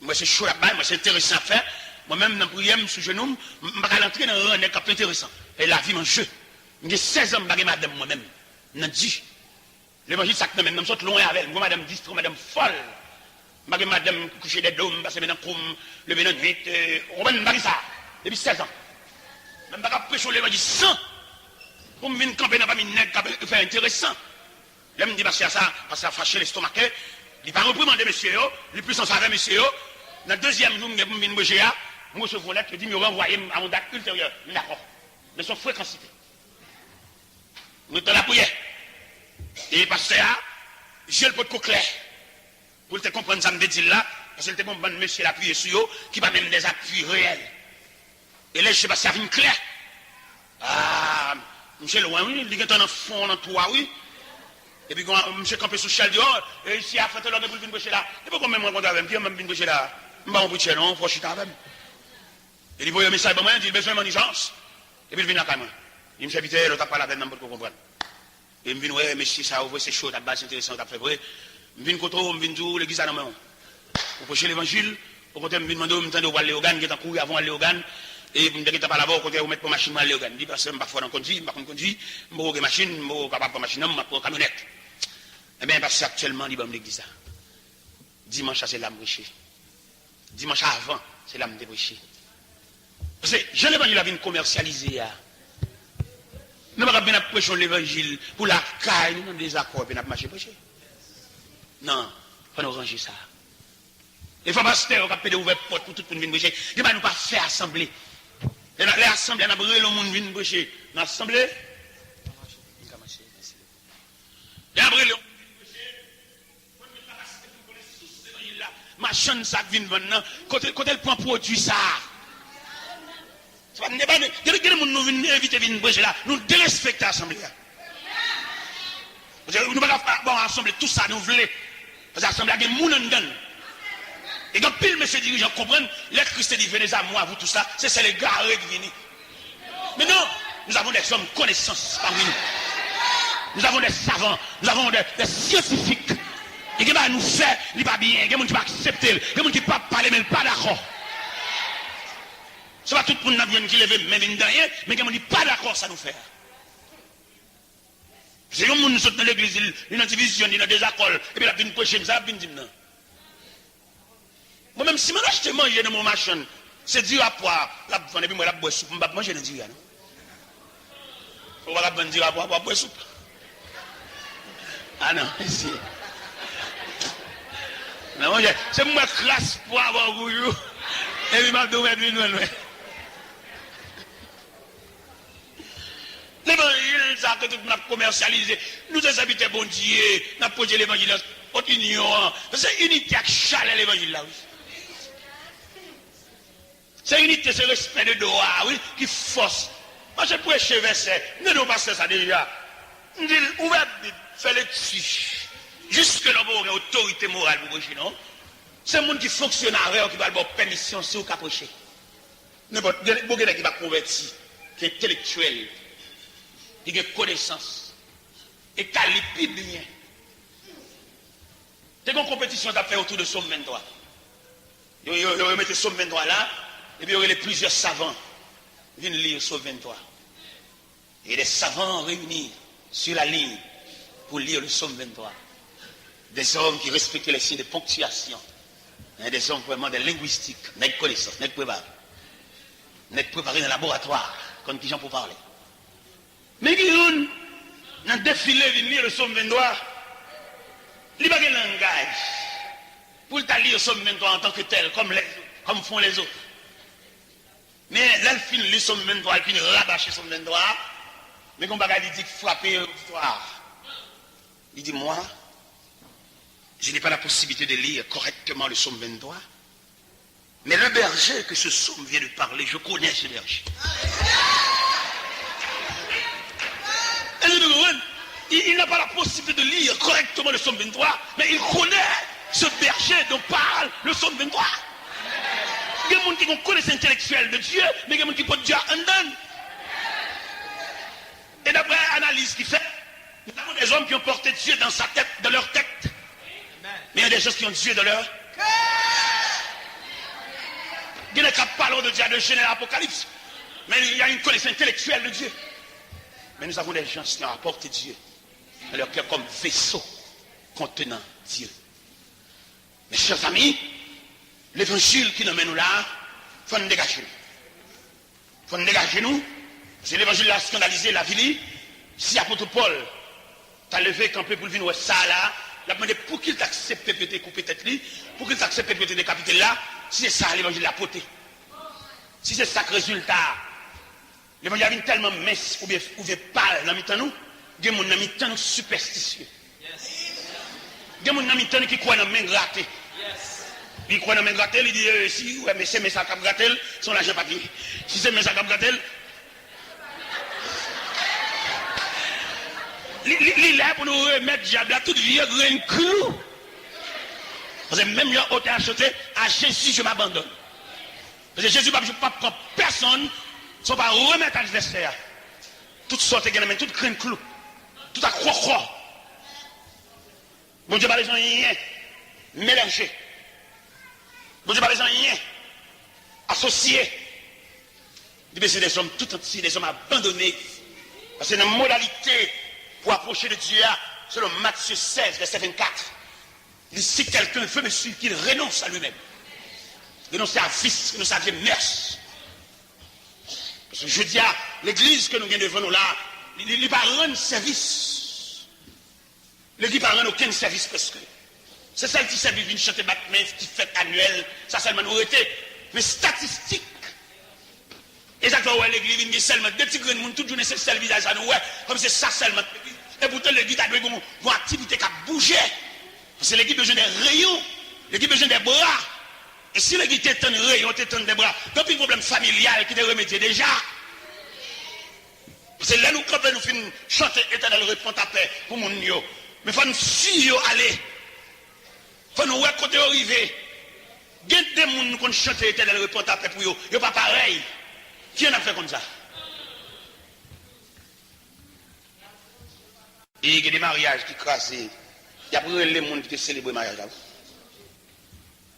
Moi, c'est chaud là-bas, moi, c'est intéressant à faire. Moi-même, dans la prière, je suis genou, je ne vais pas entrer dans un rang qui est intéressant. Et la vie, mon jeu. J'ai 16 ans, je madame moi-même. Je dis, l'évangile, ça que même, je saute loin avec elle. Moi, madame distrait, madame folle. Je madame coucher des dômes, parce que maintenant, comme le bénin de nuit, on va me ça. Depuis 16 ans. Même pas prêcher l'évangile sans. Pour me venir camper dans la famille nègre, qui fait intéressant. Là, je me dis, parce que ça a fâché l'estomac. Il n'a pas reprimandé monsieur, il est plus en faveur monsieur. Dans le deuxième jour, je me dis, moi, je vous lettre, je dis, me renvoyer à mon date ultérieure. D'accord. Mais son fréquencité. Nous sommes dans la prière. Et parce que j'ai le pot de clair. Pour te comprendre ça, me dit là, parce que le bon monsieur l'appuyé sur eux, qui va même des appuis réels. Et là, je sais pas si ça vient clair. Ah, monsieur loin, oui, il est en fond, dans toi, oui. Et puis, monsieur campé sous chal dit, oh, et ici, à faire l'heure de venir boucher là. Et pourquoi même moi, avec même venir boucher là? Je ne vais pas boucher, non, faut chiter avec. Et il voit un message, il dit, besoin de manigence. Et puis, il vient à moi. Il me fait vite, l'autre n'a pas la peine pour comprendre. Et il me dit, ouais, monsieur, ça ouvre, c'est chaud, c'est intéressant, t'as fait vrai. Je viens côté, je viens tout, l'église à la main. Pour prêcher l'évangile, au côté, je viens demander, je viens aller au Gan, qui est en cours avant aller au Gan. Et je ne pas là-bas, au côté, je mettre pour machine, aller au Gan. Je dis, parce que je ne suis pas dans conduire, je ne conduire, je ne suis pas machine, je ne suis pas capable de machine, je ne suis pas camionnette. Eh bien, parce qu'actuellement, il y a l'église. Dimanche, c'est l'âme prêchée. Dimanche avant, c'est l'âme prêchée. Parce que je n'ai pas dit la vie commercialisée. Nous ne pouvons pas prêcher l'évangile pour la caille, nous avons des accords, et nous avons marché prêcher. Non, il faut nous ranger ça. Il faut pasteur, on va ouvrir porte pour tout le monde venir prêcher. Il ne faut pas faire assembler. L'assemblée, on a brûlé le monde venir prêcher. L'assemblée, il a brûlé le monde. Machin ça vient maintenant quand elle prend produit ça ça n'est pas quelqu'un nous vient inviter venir prêcher là nous dérespecter l'assemblée nous pas bon assembler tout ça nous voulons parce que l'assemblée a des moun en dedans et quand pile monsieur dirigeant comprendre les Christ dit venez à moi vous tout ça c'est les gars qui viennent mais non nous avons des hommes connaissances parmi nous nous avons des savants nous avons des scientifiques. Et qui va nous faire, il va bien, il y a des gens qui va accepter, il y a des gens qui ne va pas parler, mais pas d'accord. Ce n'est pas tout le monde qui lève même une derrière, mais il y a des gens qui ne pas d'accord, ça nous fait. C'est comme nous sommes dans l'église, il y a une division, il y a des accords, et puis la vie prochaine, ça va venir non. Moi-même, si je mange dans mon machin, c'est Dieu à poire, la vendre, et puis moi, la bois soupe, je ne vais pas manger dans Dieu. On va pas dire à boire soupe. Ah non, ici. Non, c'est moi classe pour avoir bouillou. Et puis, m'a donné une nouvelle. L'évangile, ça que tout le monde a commercialisé. Nous sommes habités, bon Dieu, nous avons posé l'évangile, notre union. C'est unité avec chalet l'évangile là, oui. C'est unité, c'est respect de droit, oui, qui force. Moi, je prêche verset. Nous devons passer ça déjà. Nous disons, où va faire le dessus. Jusque là, vous avez autorité morale pour prêcher, non? C'est le monde qui fonctionne avec qui va avoir permission sur le prêcher. N'importe quel qui va convertir, qui est intellectuel, qui a connaissance, et qui a les bien. C'est une compétition à faire autour de Somme 23. Vous mettez Somme 23 là, et puis il y aurait plusieurs savants qui viennent lire Somme 23. Et des savants réunis sur la ligne pour lire le Somme 23. Des hommes qui respectaient les signes de ponctuation. Des hommes vraiment de linguistique, n'est connaissance, n'est préparé. N'est préparé dans le laboratoire, comme qui j'en pour parler. Mais qui ont dans le défilé de lire le Somme 23, il n'y a pas de langage pour lire le Somme 23 en tant que tel, comme font les autres. Mais là, il finit le Somme 23 et puis il rabâche le Somme 23. Mais comme il dit frapper l'auditoire. Il dit, moi, je n'ai pas la possibilité de lire correctement le Somme 23. Mais le berger que ce psaume vient de parler, je connais ce berger. Il n'a pas la possibilité de lire correctement le Somme 23, mais il connaît ce berger dont parle le Somme 23. Il y a des gens qui ont connaissance intellectuelle de Dieu, mais il y a des gens qui peuvent dire en donne. Et d'après l'analyse qu'il fait, nous avons des hommes qui ont porté Dieu dans sa tête, dans leur tête. Mais il y a des gens qui ont Dieu dans leur cœur. Il y a des gens qui parlent de Dieu de Genèse Apocalypse. Mais il y a une connaissance intellectuelle de Dieu. Mais nous avons des gens qui ont apporté Dieu dans leur cœur comme vaisseau contenant Dieu. Mes chers amis, l'évangile qui nous mène là, il faut nous dégager. Il faut nous dégager nous. C'est l'évangile a scandalisé la ville. Si l'apôtre Paul t'a levé campé pour venir ça là, il a demandé pour qu'il t'accepte de couper tête lui, pour qu'il t'accepte de décapiter là, si c'est ça l'évangile l'a porté. Si c'est ça le résultat, l'évangile a tellement mince ou bien pâle dans le nous, il y a des gens qui sont superstitieux. Il y a des gens qui croient dans la main grattée. Il croit dans la main grattée, il dit si ouais, mais c'est mes sacs à gratter, son argent papier. Si c'est mes sacs à gratter, il est là pour nous remettre diable à toute vieux grain clou. Parce que même là, on t'a acheté, à Jésus, je m'abandonne. Parce que Jésus ne peut pas prendre personne, sans pas remettre à l'adversaire. Toutes sortes de grains, toutes grain clou, tout à croix. Bon Dieu, pas les gens rien mélangés. Bon Dieu, pas les gens rien associés. C'est des hommes tout entiers, des hommes abandonnés. Parce que dans la modalité pour approcher de Dieu, selon Matthieu 16, verset 24, il dit si quelqu'un veut me suivre, qu'il renonce à lui-même. Renonce à vice, renonce à vieille mœurs. Parce que je dis à l'église que nous venons devant nous là, il ne va pas rendre service. Il ne va pas rendre aucun service presque. C'est celle qui servit une chanter Batman, qui fait annuel, ça seulement nous été. Mais statistique. Exactement, ouais, l'église, il y a seulement deux petits grains de monde, toute journée, c'est le visage à nous, ouais, comme c'est ça seulement. Et pourtant, l'église a une activité qui a bougé. Parce que l'église a besoin des rayons, l'église a besoin des bras. Et si l'église t'étend des rayons, t'étend des bras, donc il y a un problème familial qui te remettait déjà. Parce que là, nous, quand nous finissons chanter éternel, répond ta paix pour mon yo. Mais il faut nous suivre, aller. Il faut nous voir côté arrivé. Il y a des gens qui chantent éternel, répond ta paix pour eux. Ils ne sont pas pareil. Qui en a fait comme ça? Et il y a des mariages qui crassent. Il y a brûlé les gens qui célèbrent le mariage.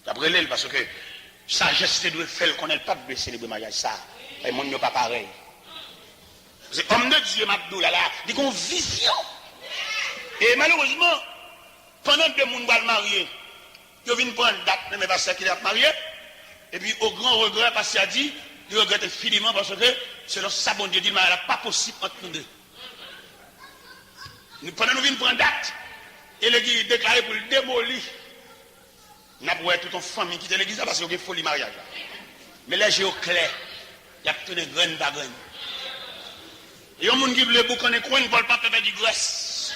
Il y a brûlé parce que sagesse doit faire qu'on n'ait pas de célébrer le mariage. Ça, les gens ne sont pas pareil. C'est comme de Dieu, Mabdou, là, il y a une vision. Et malheureusement, pendant que les gens vont marier, ils viennent prendre une date, même parce qu'ils sont mariés. Et puis, au grand regret, parce qu'il a dit, il regrette infiniment parce que, selon ça, bon Dieu dit, il n'est pas possible entre nous deux. Pendant nous venons prendre date, et l'église déclaré pour le démolir. Nous avons toute une famille qui est l'église parce qu'il y a une folie mariage. Mais là, j'ai au clair, il y a toute une graine par graine. Il y a un monde qui veut beaucoup connaître quoi, il ne veut pas faire du graisse.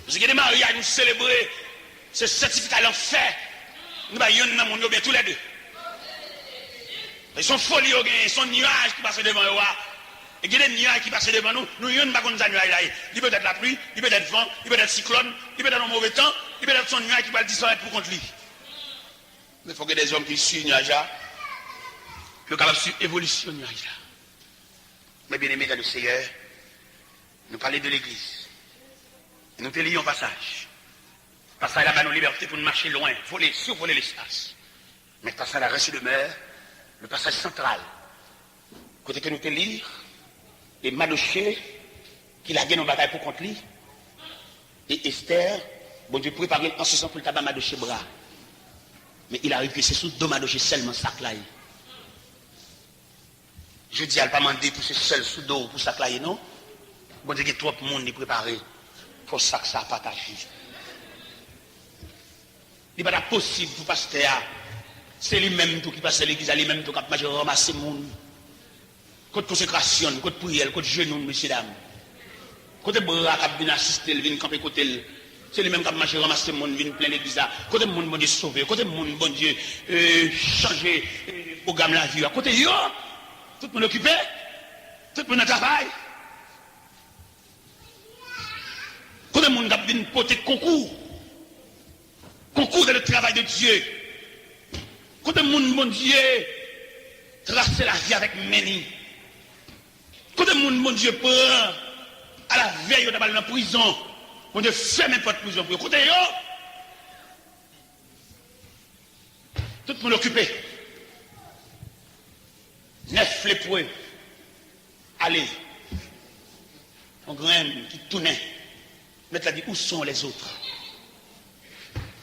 Parce qu'il y a des mariages, nous célébrons ce certificat l'enfer. Nous avons un monde bien tous les deux. Ils sont folies, ils sont nuages qui passent devant eux. Et il y a des nuages qui passent devant nous. Nous n'avons pas de nuages là. Il peut être la pluie, il peut être vent, il peut être cyclone, il peut être un mauvais temps, il peut être son nuage qui va disparaître pour contre lui. Mais il faut que des hommes qui suivent le nuage là, qui sont capables de suivre l'évolution du nuage là. Mais bien aimés dans le Seigneur, nous parlons de l'Église. Nous te lions un passage. Passage là-bas, nos libertés pour nous marcher loin, survoler l'espace. Mais passage là, reste demeure, le passage central. Côté que nous te lire, et Madoché, qui a gagné nos batailles pour contre lui, et Esther, bon Dieu préparait en ce sens pour le tabac Madoché bras. Mais il arrive que c'est sous deux Madoché seulement sac là. Je dis à ne pas demander pour ce seul sous dos pour sac là, non? Bon Dieu, il y a trop de monde qui préparé pour ça que ça a partagé. Il n'est pas possible pour pasteur. C'est lui-même tout qui passe à l'église, lui-même tout qui a ramassé le monde. Côté consécration, côté prière, côté genou, messieurs, dames. Côté bras qui vient assister, vient camper côté. C'est lui-même qui a marché, ramasser le monde, vient plein l'église là. Côté monde, bon Dieu, sauver. Côté monde, bon Dieu, changer le programme la vie. Côté yo, tout le monde occupé, tout le monde travail. Côté monde qui vient porter concours. Concours dans le travail de Dieu. Côté monde, bon Dieu, tracer la vie avec Méni. Côté monde, bon Dieu, prend à la veille de la prison. Bon Dieu, fait n'importe prison pour eux. Côté yo, tout le monde occupé. 9 lépreux. Allez. On graine qui tournait. Mettre la dit, où sont les autres?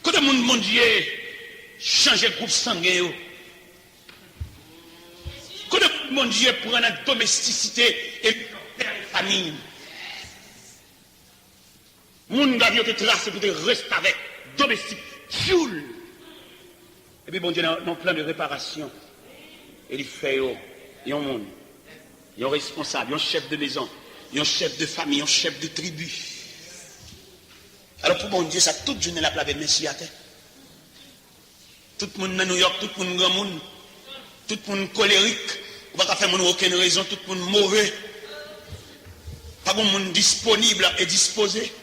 Côté monde, mon Dieu, changer le groupe sanguin. Côté mon Dieu, prendre la domesticité et faire la famille. Moun gavio te tracé pour te rester avec domestique, choule. Et puis bon Dieu, dans plan de réparation, il fait il y a un monde, il y a un responsable, il y a un chef de maison, il y a un chef de famille, un chef de tribu. Alors pour bon Dieu, ça toute journée la plave merci à terre. Tout le monde dans New York, tout le monde grand monde, tout le monde colérique, on va pas faire aucune raison, tout le monde mauvais. Pas de monde disponible et disposé.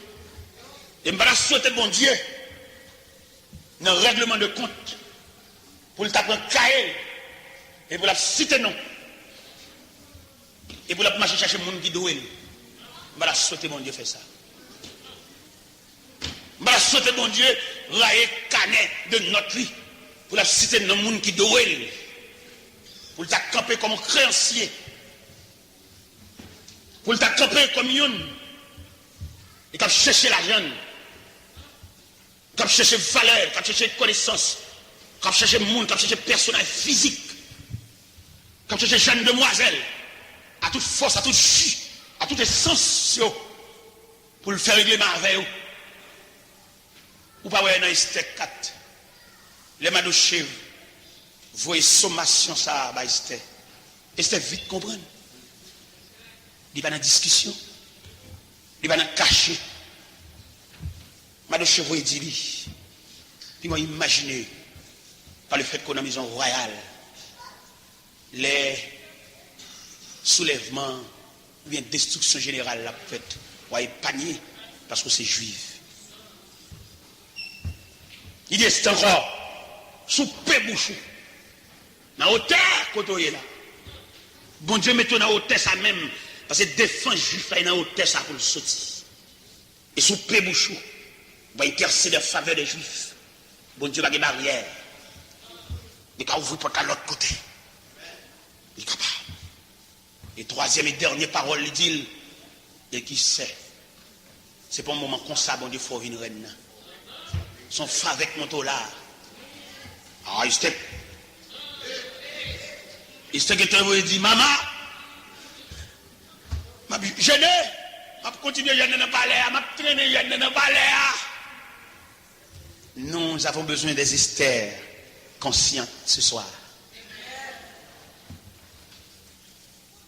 Et je vais souhaiter bon Dieu dans le règlement de compte pour le taper cahier et pour la citer non. Et pour la marcher chercher le monde qui doit. Je vais souhaiter bon Dieu faire ça. Je vais souhaiter bon Dieu railler canet de notre vie pour la citer dans le monde qui doit. Pour le camper comme créancier. Pour le camper comme une. Et quand chercher l'argent. Quand chercher valeur, quand chercher connaissance, quand chercher monde, quand chercher personnage physique, quand chercher jeune demoiselle, à toute force, à toute chute, à toute essence, pour le faire régler avec vous. Ou pas ouais dans Esther 4, les Madoché, voyez sommation ça à Esther. Esther vite comprendre. Il va dans la discussion, il va dans caché. Madoché voyez dit, puis moi imaginer par le fait qu'on a une maison royale, les soulèvements, ou bien destruction générale la faite, voyez panier parce que c'est juif. Il dit c'est encore sous paix bouchou. Dans la hauteur, quand on est là. Bon Dieu, mettons dans la hauteur ça même. Parce que défense juif là, dans la hauteur ça pour le sortir. Et sous paix bouchou, on va intercéder en faveur des juifs. Bon Dieu, il y a des barrières. Il va ouvrir porte à l'autre côté. Il est capable. Et troisième et dernière parole, il dit, et qui sait, c'est pas un moment comme ça, bon Dieu, il faut venir reine. Son frère avec mon dollar. Ah, il s'était dit, maman, je n'ai, Je continue à dans le palais, je traîner dans le palais. Nous avons besoin des Esther conscientes ce soir.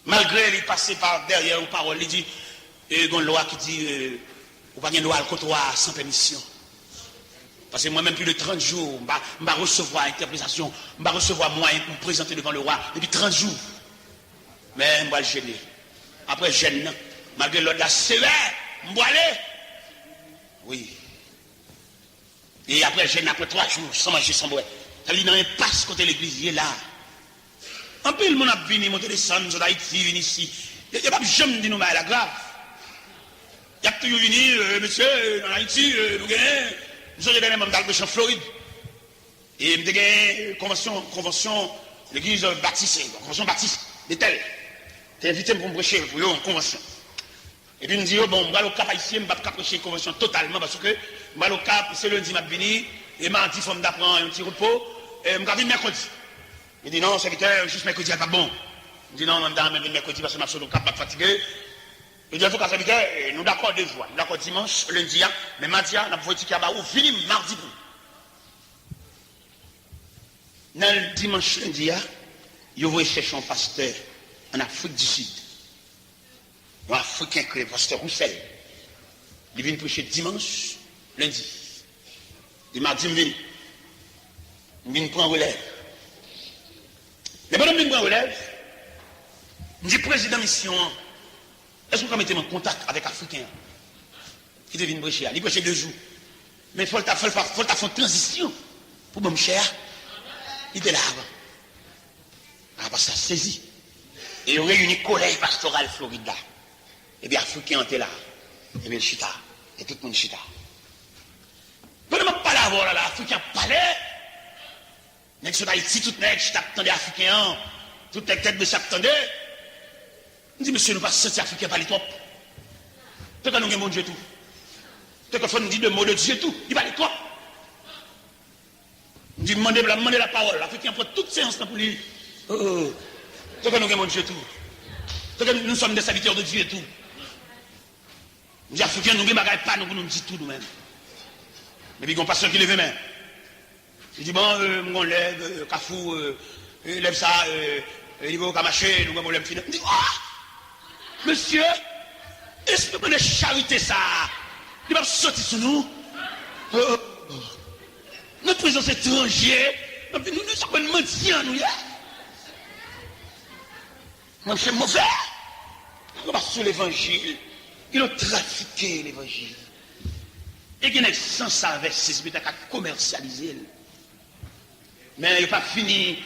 Malgré les passé par derrière une parole, il dit, il y a une loi qui dit, ou pas une loi contre sans permission. Parce que moi-même, plus de 30 jours, je vais recevoir interprétation, je vais recevoir moyen pour me présenter devant le roi, depuis 30 jours. Mais je vais le gêner. Après, gêne, malgré l'ordre sévère, je vais aller. Oui. Et après, gêne, après 3 jours, sans manger, sans boire. Ça veut dire, dans un passe côté l'église, il est là. En plus, le monde a venu, monter des sons, sur Haïti, venu ici. Il n'y a pas de jamais dit nous, mais la grave. Il y a toujours venu, monsieur, dans Haïti, nous gagnons. Nous avons gagné même dans le en Floride. Et nous avons gagné convention, l'église baptiste, convention baptiste, de tel. Tu es invité pour me prêcher pour eux en convention. Et puis nous disons, bon, je vais au cap ici, je ne vais pas prêcher une convention totalement parce que je vais au cap, c'est lundi, je vais venir, et mardi, il faut me prendre un petit repos, et je vais venir mercredi. Il dit non, serviteur, juste mercredi, c'est pas bon. Il dit non, madame, mercredi, parce que je suis au cap, pas fatigué. Il dit, il faut qu'un serviteur, nous d'accord 2 fois. Nous d'accord dimanche, lundi, mais mardi, nous avons dit qu'il y a ou fini mardi. Dans le dimanche, lundi, il va chercher un pasteur en Afrique du Sud. Un Africain que le pasteur Roussel. Il vient prêcher dimanche, lundi. Il mardi, il vient. Il vient prendre relève. Mais pendant que je prends relève, je dis président mission, est-ce que vous mettez en contact avec Africains qui deviennent prêcher? Il prêche 2 jours. Mais il faut faire une transition pour mon cher. Il était là avant. Ah, parce que ça saisi. Et il réunit le collège pastoral Florida. Et bien, Africains étaient là. Et bien, le chita. Et tout le monde chita. Pendant que je parle à voir là, Africains parlaient. Nèg sur Haïti, tout nèg, je t'attendais Africain, tout nèg tête de s'attendait. Je dis, monsieur, nous pas sentir Africain parler trop. Peut-être que nous avons bon Dieu tout. Peut-être qu'il faut nous dire 2 mots de Dieu tout. Il parle trop. Je dis, demandez la parole. L'Africain prend toute séance pour lui. Peut-être que nous avons bon Dieu tout. Peut-être que nous sommes des serviteurs de Dieu et tout. Je dis, Africains, nous ne pas nous disons tout nous-mêmes. Mais puis, il y a un pasteur qui lève main. Il dit, bon, on lève, Kafou, lève ça, il va au Kamaché, nous allons lève finir. Il dit, ah, monsieur, est-ce que vous avez charité ça? Il va sortir sur nous. Notre présence étrangère, nous sommes mendiants, nous. Moi, je suis mauvais. On va sur l'évangile. Ils ont trafiqué l'évangile. Et il y a sans ça avec ces spectacles à commercialiser. Mais il n'est pas fini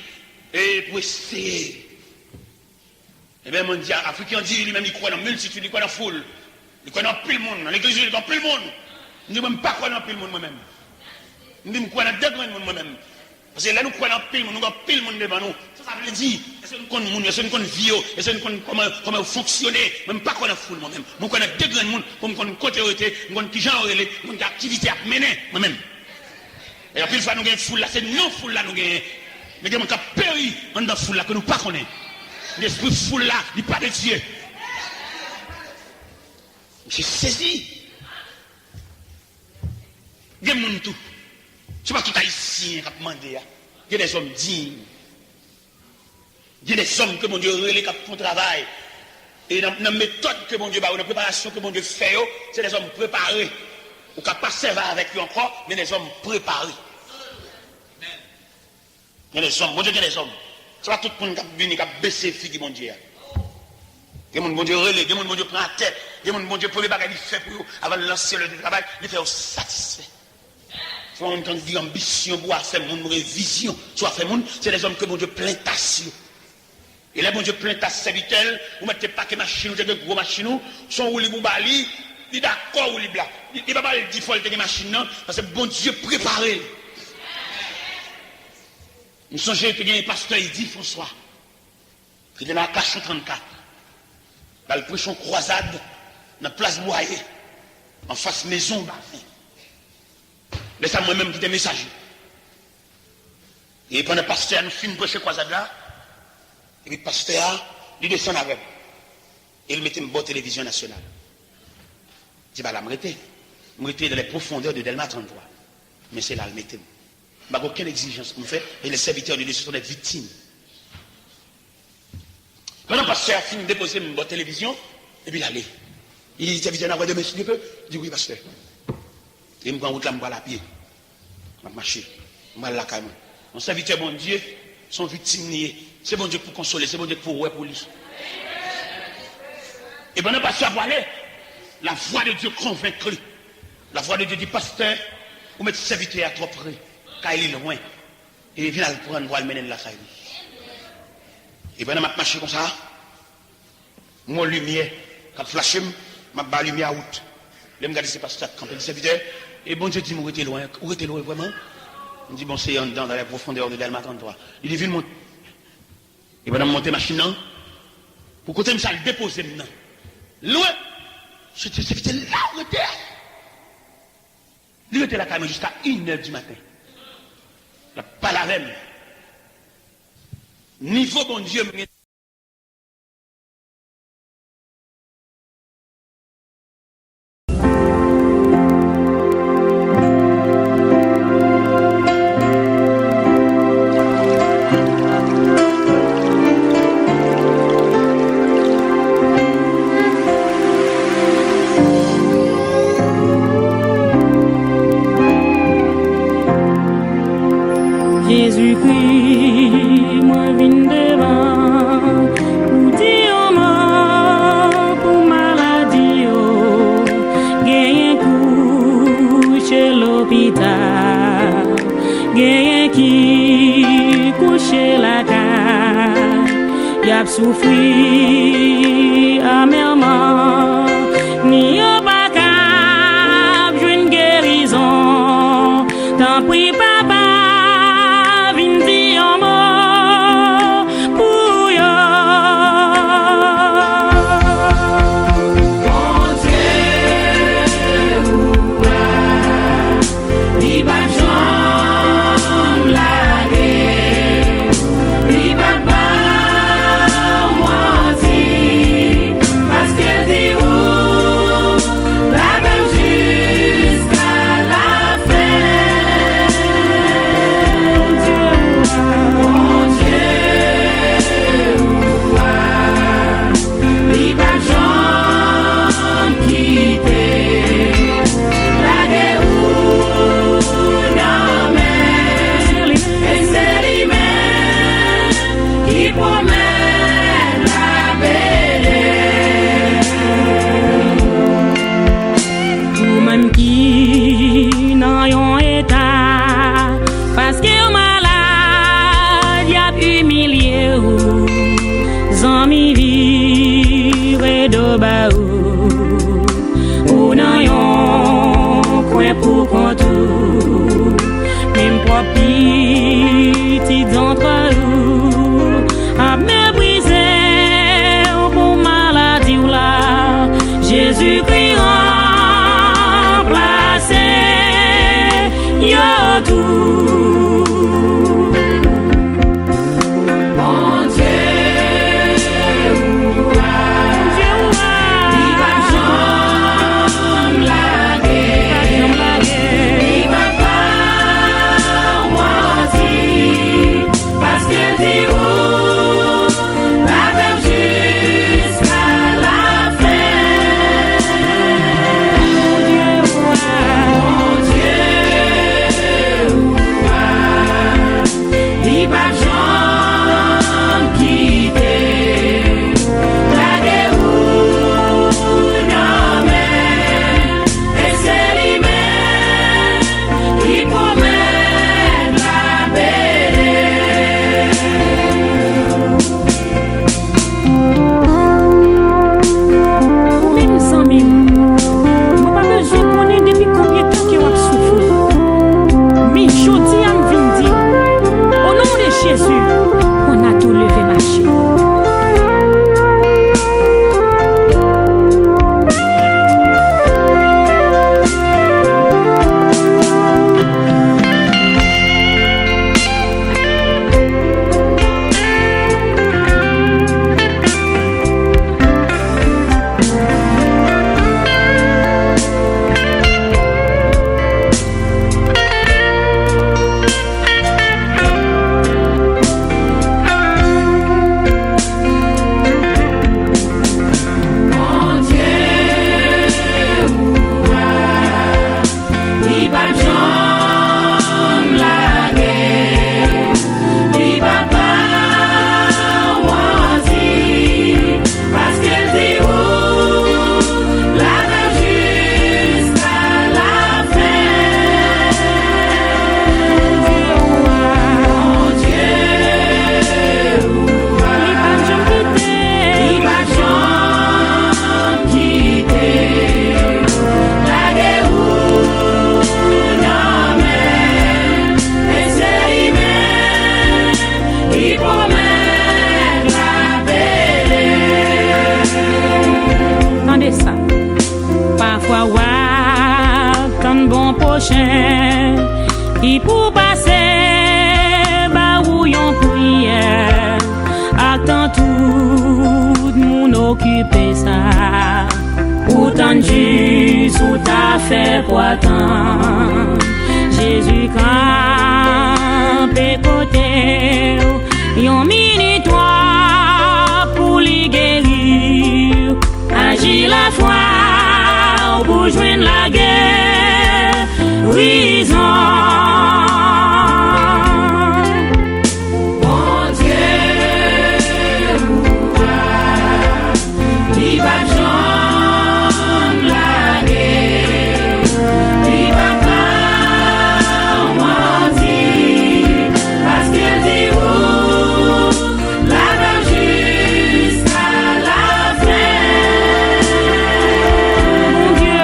et pour essayer. Eh bien, mon Dieu, Africain dit lui-même, il croit dans la multitude, il croit dans la foule. Il croit dans plus le monde. Dans l'église, il croit dans plus le monde. Je ne dis même pas croire dans plus le monde moi-même. Je dis, je crois dans 2 grands monde moi-même. Parce que là, nous croyons dans plus le monde, nous avons plus le monde devant nous. Ça veut dire, est-ce que nous connaissons le monde, est-ce que nous connaissons vie, est-ce que nous connaissons comment fonctionner. Même pas croire dans la foule moi-même. Je crois dans 2 grands monde, pour me connaître côté autorité, je connais qui genre, je connais quelle activité à mener moi-même. Et puis, une fois nous avons une foule là, c'est non foule là nous avons. Nous avons péri dans la foule là que nous ne connaissons pas. L'esprit de foule là, il n'est pas de Dieu. J'ai saisi. Il y a des gens tout. Ce n'est pas tout haïtien qui a demandé. Il y a des hommes dignes. Il y a des hommes que mon Dieu relève qui font travail. Et dans la méthode que mon Dieu a, dans la préparation que mon Dieu fait, c'est des hommes préparés. Ou qui ne pas servir avec lui encore, mais des hommes préparés. Il y a des hommes, mon Dieu, il y a des hommes. Ce n'est pas tout le monde qui vient qui a baissé les filles, mon Dieu. Il y a des gens, mon Dieu, relève, il y a des gens, mon Dieu, prend la tête. Il y a des gens, mon Dieu, pour les bagages qu'il fait pour eux, avant de lancer le travail, il fait satisfait. Il faut entendre dire ambition pour faire mon révision. Soit faire mon, c'est des hommes que mon Dieu plein tasse. Et là, mon Dieu plein tasse serviteur, vous mettez pas que machine, vous avez de gros machines, sont où les boubali, il est d'accord où les blancs. Il ne va pas dire qu'il faut des machines, parce que bon Dieu préparé. Nous songeons que il y a un pasteur, il dit François, il est dans la Cachon 34. Dans le prêchon croisade, dans la place Boyer, en face maison Bafin. Laissez moi-même qui était messager. Et pendant le pasteur, nous finissons prêcher croisade là, et puis le pasteur, il descend avec. Et il mettait une bonne télévision nationale. C'est pas là, je m'étais dans les profondeurs de Delma 33. Mais c'est là, le mettez. Je n'ai aucune exigence qu'on fait. Et les serviteurs de Dieu sont des victimes. Quand le pasteur a fini de déposer une télévision, et puis il allait. Il dit, serviteur, on a de monsieur, je dis oui, pasteur. Et je me prends route là, je me la pied. Je vais marcher. Je vais la caille. Mon serviteur, mon Dieu, sont victimes liées. C'est bon Dieu pour consoler, c'est bon Dieu pour ouais pour lui. Et bien, le pasteur va aller. La voix de Dieu convaincre. La voix de Dieu dit, pasteur, vous mettez serviteur à trop près, car il est loin. Et il vient le prendre, pour le mener de la caille. Et bien, je marche comme ça. Mon lumière, quand flash, ma bas lumière à route. Je me regarde, c'est pasteur, quand il est serviteur. Et bon Dieu dit, vous êtes loin. Où êtes loin vraiment? Il dit, bon, c'est en dedans, dans la profondeur de Delma 33. Il dit, viens monter. Et bien, je monter machine, non? Pour côté, je le déposer maintenant. Loin. Je te serviteur là, où était? Il était là quand même jusqu'à 1h du matin. La pas la reine. Niveau bon Dieu, Jésus-Christ, moi vine devant, pour dire mort, pour maladie, gagne couche l'hôpital, gagne qui couche la cage, y a souffri amèrement, ni a pas cap, une guérison, tant pis papa. Jésus-Christ remplacé, yo tout. Mon Dieu, il va jamais laguer, il va pas moitié, parce que dit la même jusqu'à la fin. Mon Dieu, prochain qui pour passer bah ou yon prière attend tout moun occuper ça pourtant Jésus ou t'a fait pour attendre Jésus campé côté yon minutoire pour les guérir agir la foi pour joindre la guerre raison mon Dieu il va joindre la guerre il va pas mentir parce qu'il dit la va jusqu'à la fin mon Dieu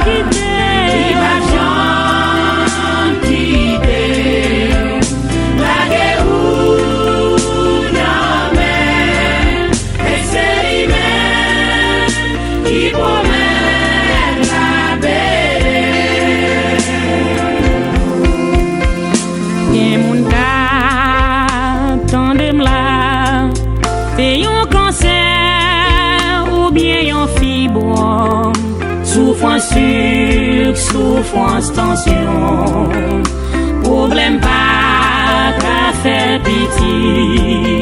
il va jamais quitter la guerre où jamais et c'est lui-même qui promène la belle bien mon cap tandem là c'est un cancer ou bien un fibrome souffrance sucre souffrance tension problème pas qu'à faire pitié